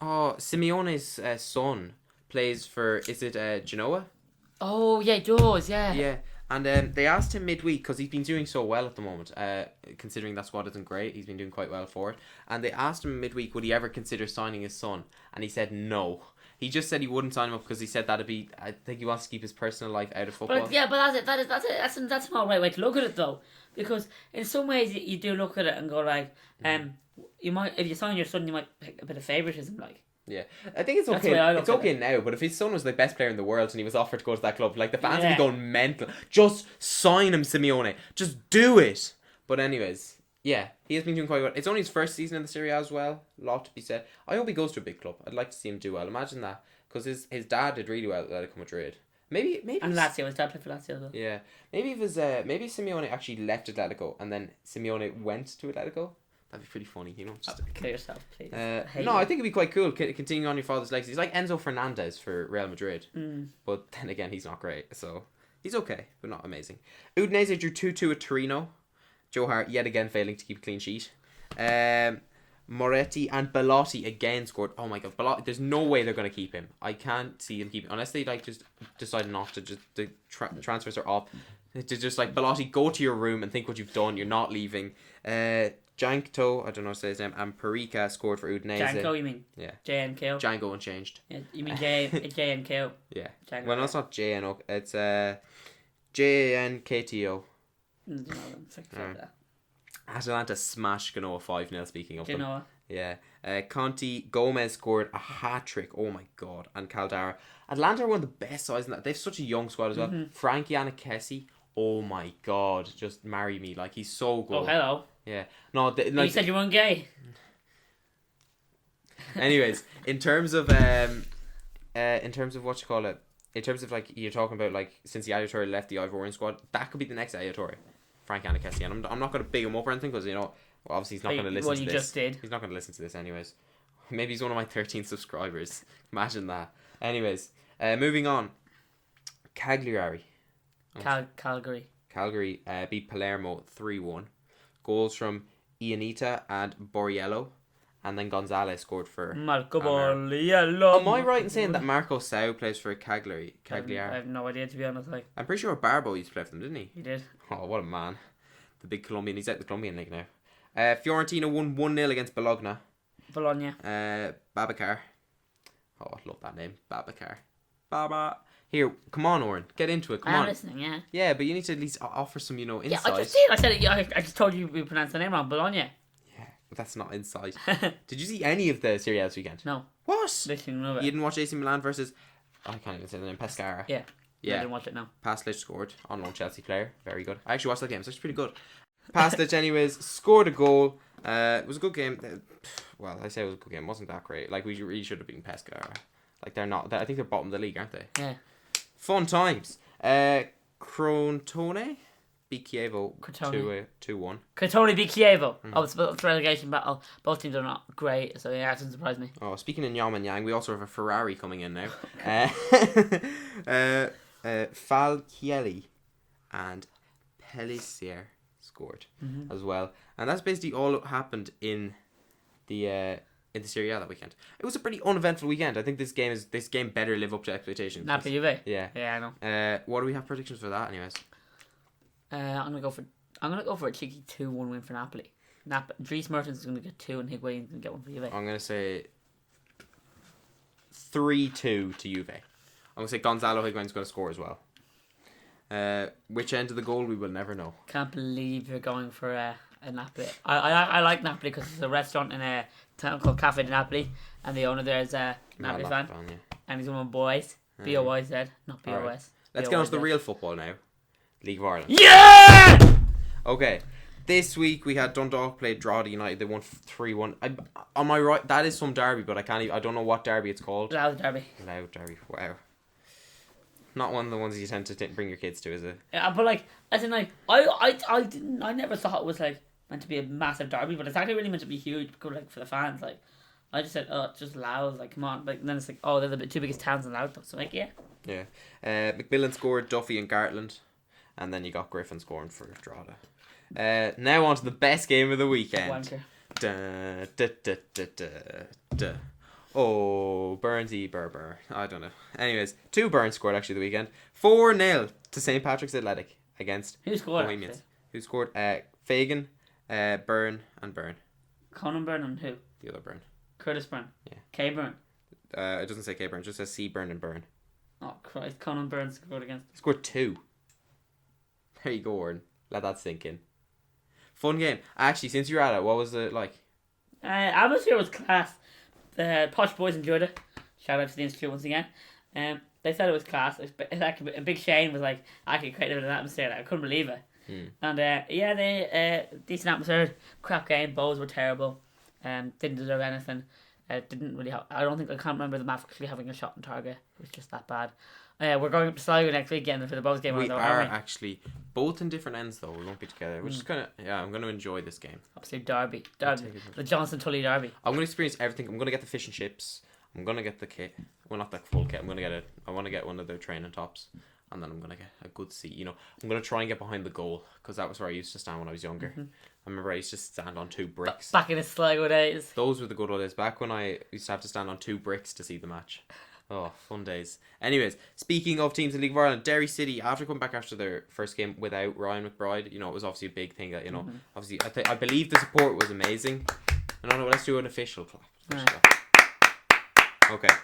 Simeone's son plays for, is it Genoa? Oh, yeah, he does, yeah. Yeah. And they asked him midweek, because he's been doing so well at the moment, considering that squad isn't great, he's been doing quite well for it. And they asked him midweek, would he ever consider signing his son? And he said no. He just said he wouldn't sign him up because he said I think he wants to keep his personal life out of football. But that's it. That's an alright way to look at it though, because in some ways you do look at it and go like, you might, if you sign your son, you might pick a bit of favoritism, like. Yeah, I think it's okay. It's okay now, but if his son was the best player in the world and he was offered to go to that club, like the fans would be going mental. Just sign him, Simeone. Just do it. But anyways, yeah, he has been doing quite well. It's only his first season in the Serie A as well. A lot to be said. I hope he goes to a big club. I'd like to see him do well. Imagine that, because his dad did really well at Atletico Madrid. Maybe. And Lazio, his dad played for Lazio as well. Yeah, maybe maybe Simeone actually left Atletico and then Simeone went to Atletico. That'd be pretty funny, Just kill yourself, please. I think it'd be quite cool continuing on your father's legacy. He's like Enzo Fernandez for Real Madrid, but then again, he's not great, so he's okay, but not amazing. Udinese drew 2-2 at Torino. Joe Hart yet again failing to keep a clean sheet. Moretti and Belotti again scored. Oh my god, Belotti! There's no way they're gonna keep him. I can't see them keeping unless they just decide not to. Just the transfers are off. To just like Belotti, go to your room and think what you've done. You're not leaving. Jankto, I don't know how to say his name, and Perica scored for Udinese. Janko, you mean? Yeah. JNK. Django unchanged. Yeah, you mean JNK? Yeah. Janko, well, no, it's not JNO. It's JNKTO. Atalanta smashed Genoa 5-0, speaking of Genoa. them. Yeah. Conti Gomez scored a hat-trick. Oh my god. And Caldara. Atlanta are one of the best sides in that. They have such a young squad as well. Frankie Anakesi. Oh my god. Just marry me. Like, he's so good. Oh, hello. Yeah. No, you said you weren't gay. Anyways, in terms of what you call it, in terms of like you're talking about like since the Ayatollah left the Ivorian squad, that could be the next Ayatollah, Frank Anakesi. And I'm not going to big him up or anything because obviously he's not going to listen to this. Just did. He's not going to listen to this anyways. Maybe he's one of my 13 subscribers. Imagine that. Anyways, moving on. Cagliari. Calgary. Calgary beat Palermo 3-1. Goals from Ianita and Borriello, and then Gonzalez scored for Marco Borriello. Am I right in saying that Marco Sau plays for Cagliari? I have no idea, to be honest. I'm pretty sure Barbo used to play for them, didn't he? He did. Oh, what a man. The big Colombian. He's out the Colombian league now. Fiorentina won 1-0 against Bologna. Babacar. Oh, I love that name. Babacar. Baba. Here, come on, Oren. Get into it. Come on. I'm listening, yeah. Yeah, but you need to at least offer some, insight. Yeah, I just did. I said it. I just told you we pronounced the name wrong. Bologna. Yeah, but that's not insight. Did you see any of the Serie A this weekend? No. What? Literally none of it. You didn't watch AC Milan versus... I can't even say the name. Pescara. Yeah. I didn't watch it, no. Paslic scored. On loan Chelsea player. Very good. I actually watched that game. It's actually pretty good. Paslic, anyways, scored a goal. It was a good game. Well, I say it was a good game. It wasn't that great. Like, we really should have beaten Pescara. Like, they're not... I think they're bottom of the league, aren't they? Yeah. Fun times. Crotone beat Chievo 2-1. Crotone beat Chievo. Oh, it's a relegation battle. Both teams are not great, so yeah, it doesn't surprise me. Oh, speaking of Yam and Yang, we also have a Ferrari coming in now. Falchielli and Pellissier scored as well, and that's basically all that happened in the Serie A that weekend. It was a pretty uneventful weekend. I think this game better live up to expectations. Napoli Juve. Yeah. Yeah, I know. What do we have predictions for that, anyways? I'm gonna go for a cheeky 2-1 win for Napoli. Dries Mertens is gonna get 2 and Higuain's gonna get 1 for Juve. I'm gonna say 3-2 to Juve. I'm gonna say Gonzalo Higuain's gonna score as well. Which end of the goal we will never know. Can't believe you're going for in Napoli. I like Napoli because it's a restaurant in a town called Cafe di Napoli, and the owner there is a Napoli fan, and he's one of my boys. B-O-Y-Z, not B-O-S. Right. Let's get on to the real football now. League of Ireland. Yeah! Okay. This week we had Dundalk played Drogheda United. They won 3-1. Am I right? That is some derby, but I don't know what derby it's called. Loud Derby. Loud Derby. Wow. Not one of the ones you tend to bring your kids to, is it? Yeah, but like, as in like, I never thought it was like meant to be a massive derby, but it's actually really meant to be huge because like for the fans, like, I just said, oh, it's just Louth, like, come on, like, and then it's like, oh, they're the two biggest towns in Louth, so like, yeah. Yeah. McMillan scored, Duffy and Gartland, and then you got Griffin scoring for Drogheda. Now on to the best game of the weekend. Wanker. Da, da, da, da, da, da. Oh, Burnsy Burr. I don't know. Anyways, 2 Burns scored actually the weekend. 4-0 to St. Patrick's Athletic against Who scored? Bohemians. Who scored? Fagan, Byrne, and Byrne. Conan Byrne and who? The other Byrne. Curtis Byrne. Yeah. K Byrne. It doesn't say K Byrne, it just says C Byrne and Byrne. Oh Christ, Conan Byrne scored against. He scored 2. There you go, Warren. Let that sink in. Fun game. Actually, since you're at it, what was it like? Atmosphere was class. The posh boys enjoyed it. Shout out to the Institute once again. They said it was class. It's actually a big shame was like actually created an atmosphere that I couldn't believe it. And yeah, they decent atmosphere. Crap game. Bows were terrible. Didn't deserve anything. Didn't really. I can't remember them actually having a shot on target. It was just that bad. We're going up to Sligo next week again for the Bows game. We are actually both in different ends though. We won't be together, which is kind of I'm going to enjoy this game. Obviously, derby, the Johnson Tully derby. I'm going to experience everything. I'm going to get the fish and chips. I'm going to get the kit. Well, not the full kit. I'm going to get it. I want to get one of their training tops, and then I'm going to get a good seat. You know, I'm going to try and get behind the goal because that was where I used to stand when I was younger. I remember I used to stand on 2 bricks. Back in the Sligo days. Those were the good old days. Back when I used to have to stand on 2 bricks to see the match. Oh, fun days. Anyways, speaking of teams in League of Ireland, Derry City, after coming back after their first game without Ryan McBride, you know, it was obviously a big thing that, you know, obviously, I believe the support was amazing. I don't know, let's do an official clap. Okay.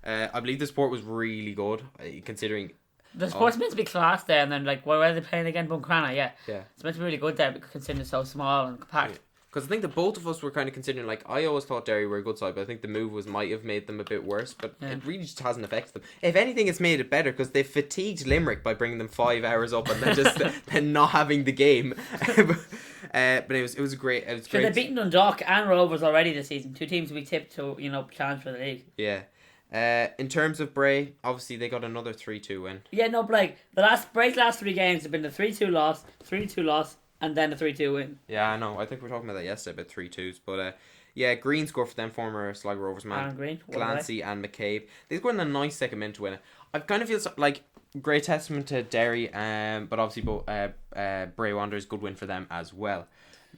I believe the support was really good, considering... The sport's meant to be class there, and then, like, where are they playing again? Buncrana, yeah. Yeah. It's meant to be really good there, considering it's so small and compact. Because I think that both of us were kind of considering, like, I always thought Derry were a good side, but I think the move might have made them a bit worse, but it really just hasn't affected them. If anything, it's made it better, because they've fatigued Limerick by bringing them 5 hours up and then just then not having the game. But it was great. So they've beaten Dundalk and Rovers already this season. 2 teams we tipped to, you know, challenge for the league. Yeah. In terms of Bray, obviously they got another 3-2 win. Yeah, no, but like Bray's last 3 games have been the 3-2 loss, 3-2 loss, and then the 3-2 win. Yeah, I know. I think we were talking about that yesterday about 3-2s, but yeah, Green scored for them, former Sligo Rovers man. Aaron Green, Clancy and McCabe. They scored in a nice second minute to win it. I kind of feel like great testament to Derry, but obviously Bray Wanderers, good win for them as well.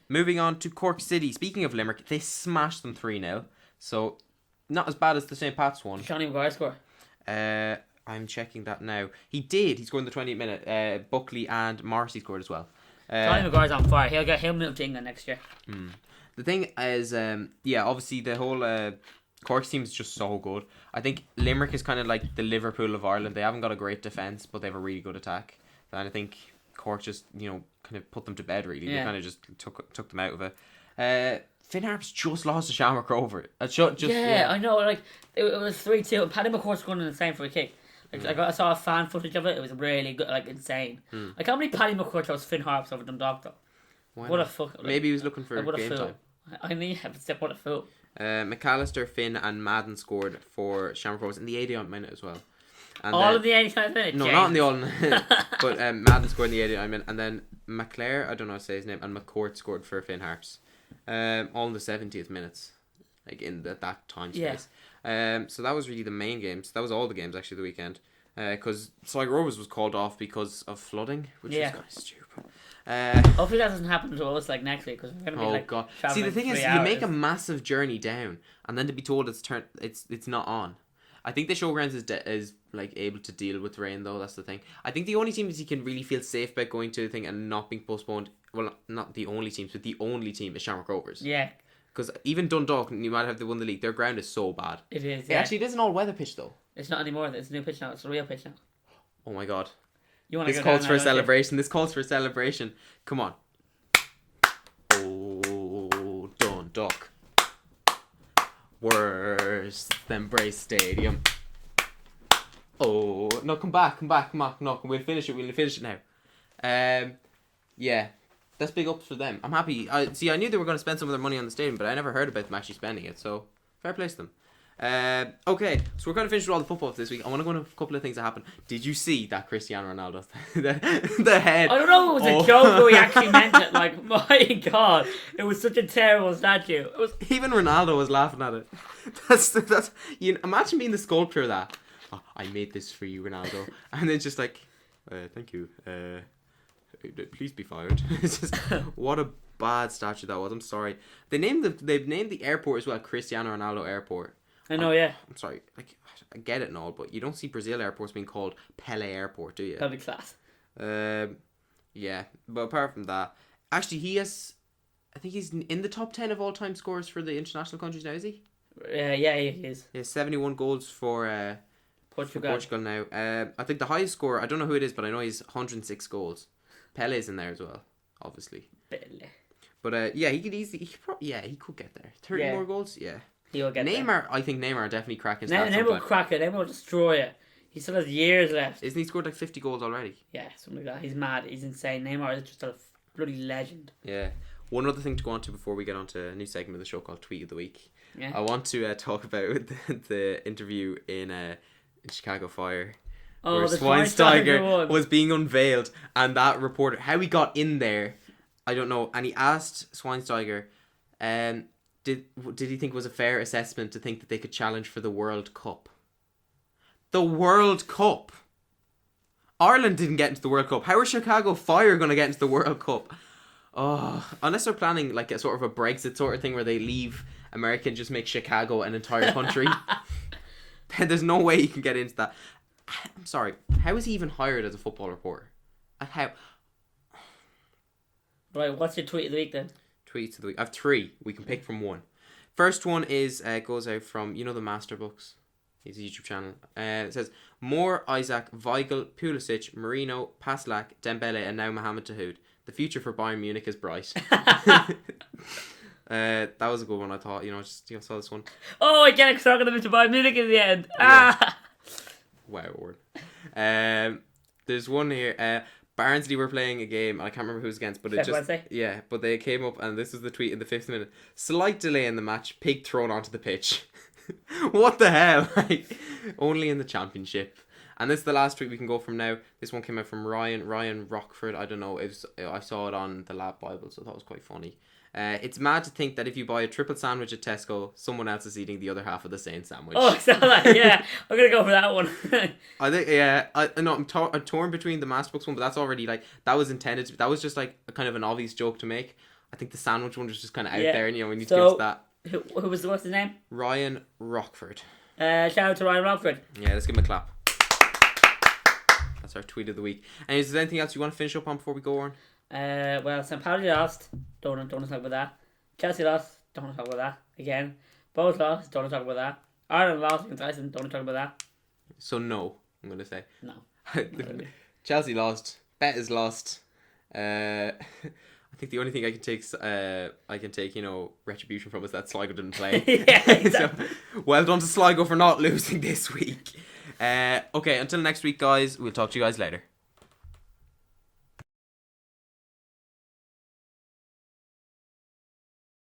Moving on to Cork City. Speaking of Limerick, they smashed them 3-0. So. Not as bad as the St. Pat's one. Johnny Maguire score? I'm checking that now. He did. He scored in the 28th minute. Buckley and Marcy scored as well. Johnny Maguire's on fire. He'll move to England next year. The thing is, obviously the whole Cork team is just so good. I think Limerick is kind of like the Liverpool of Ireland. They haven't got a great defence, but they have a really good attack. And I think Cork just, you know, kind of put them to bed, really. Yeah. They kind of just took them out of it. Finn Harps just lost to Shamrock Rovers. I know. Like it was 3-2. And Paddy McCourt scored an insane free kick. Like I saw a fan footage of it. It was really good, like insane. Like how many Paddy McCourt chose Finn Harps over Dundalk though? What a fuck! Like, maybe he was looking for what game a fool. time. I mean, what a fool. McAllister, Finn, and Madden scored for Shamrock Rovers in the 89th minute as well. And all of the 89th minute? No, James. not in the all. But Madden scored in the 89th minute, and then McClare, I don't know how to say his name, and McCourt scored for Finn Harps. All in the 70th minutes, like in that time space. Yeah. So that was really the main games. That was all the games actually the weekend. Because Sligo Rovers was called off because of flooding, which is kind of stupid. Hopefully that doesn't happen to us like next week because we're gonna be like. God! See, the thing is, you make a massive journey down, and then to be told it's not on. I think the showgrounds is like able to deal with rain though. That's the thing. I think the only teams you can really feel safe about going to the thing and not being postponed. Well, not the only teams, but the only team is Shamrock Rovers. Yeah. Because even Dundalk, you might have won the league. Their ground is so bad. It is. Yeah. Actually, it is an all-weather pitch though. It's not anymore. It's a new pitch now. It's a real pitch now. Oh my god! You want this calls for a celebration. This calls for a celebration. Come on. duck. Worse than Bray Stadium. Oh, no, come back. No, we'll finish it now. Yeah, that's big ups for them. I'm happy. I knew they were going to spend some of their money on the stadium, but I never heard about them actually spending it, so fair play to them. Okay, so we're going to finish with all the football for this week. I want to go into a couple of things that happened. Did you see that Cristiano Ronaldo, the head? I don't know if it was a joke or he actually meant it. Like, my God, it was such a terrible statue. It was... Even Ronaldo was laughing at it. That's imagine being the sculptor of that. Oh, I made this for you, Ronaldo, and then just like, thank you. Please be fired. It's just what a bad statue that was. I'm sorry. They've named the airport as well, Cristiano Ronaldo Airport. I know, yeah. I'm sorry. Like, I get it and all, but you don't see Brazil airports being called Pele Airport, do you? That'd be class. Yeah. But apart from that, actually, I think he's in the top 10 of all time scorers for the international countries now, is he? Yeah, he is. He has 71 goals for Portugal now. I think the highest scorer, I don't know who it is, but I know he's 106 goals. Pele's in there as well, obviously. Pele. But yeah, he could easily, he could get there. 30 more goals, yeah. He'll get Neymar, there. I think Neymar definitely cracking stats. Neymar will crack it. Neymar will destroy it. He still has years left. Isn't he scored like 50 goals already? Yeah, something like that. He's mad. He's insane. Neymar is just a bloody legend. Yeah. One other thing to go on to before we get on to a new segment of the show called Tweet of the Week. Yeah. I want to talk about the interview in Chicago Fire. Where the Schweinsteiger was being unveiled, and that reporter, how he got in there, I don't know. And he asked Schweinsteiger, did he think it was a fair assessment to think that they could challenge for the World Cup? The World Cup. Ireland didn't get into the World Cup. How are Chicago Fire going to get into the World Cup? Oh, unless they're planning like a sort of a Brexit sort of thing where they leave America and just make Chicago an entire country. There's no way you can get into that. I'm sorry. How is he even hired as a football reporter? How? Right, what's your tweet of the week then? Tweets of the week. I have 3. We can pick from one. First one is goes out from the Master Books. His YouTube channel. It says more Isaac, Weigl, Pulisic, Mourinho, Paslak, Dembele, and now Mohamed Tahoud. The future for Bayern Munich is bright. That was a good one. I thought. Saw this one. Oh, I get it. Because I'm going to Bayern Munich in the end. Yeah. Wow, word. There's one here. Barnsley were playing a game. I can't remember who it was against, but but they came up and this was the tweet in the 5th minute. Slight delay in the match. Pig thrown onto the pitch. What the hell? Like, only in the Championship. And this is the last tweet we can go from now. This one came out from Ryan Rockford. I don't know. I saw it on the Lab Bible, so I thought it was quite funny. It's mad to think that if you buy a triple sandwich at Tesco, someone else is eating the other half of the same sandwich. Oh, I saw that. Yeah, I'm gonna go for that one. I think I'm torn between the Master Books one, but that's already like that was intended. That was just like a kind of an obvious joke to make. I think the sandwich one was just kind of out there, and we need to give us that. What's his name? Ryan Rockford. Shout out to Ryan Rockford. Yeah, let's give him a clap. That's our tweet of the week. And is there anything else you want to finish up on before we go on? Well, St. Pauli lost. Don't want to talk about that. Chelsea lost. Don't want to talk about that. Again. Both lost. Don't want to talk about that. Ireland lost against Iceland. Don't want to talk about that. So no, I'm going to say. No. Chelsea lost. Betis lost. I think the only thing I can take, retribution from is that Sligo didn't play. Yeah, exactly. So, well done to Sligo for not losing this week. Okay, until next week, guys. We'll talk to you guys later.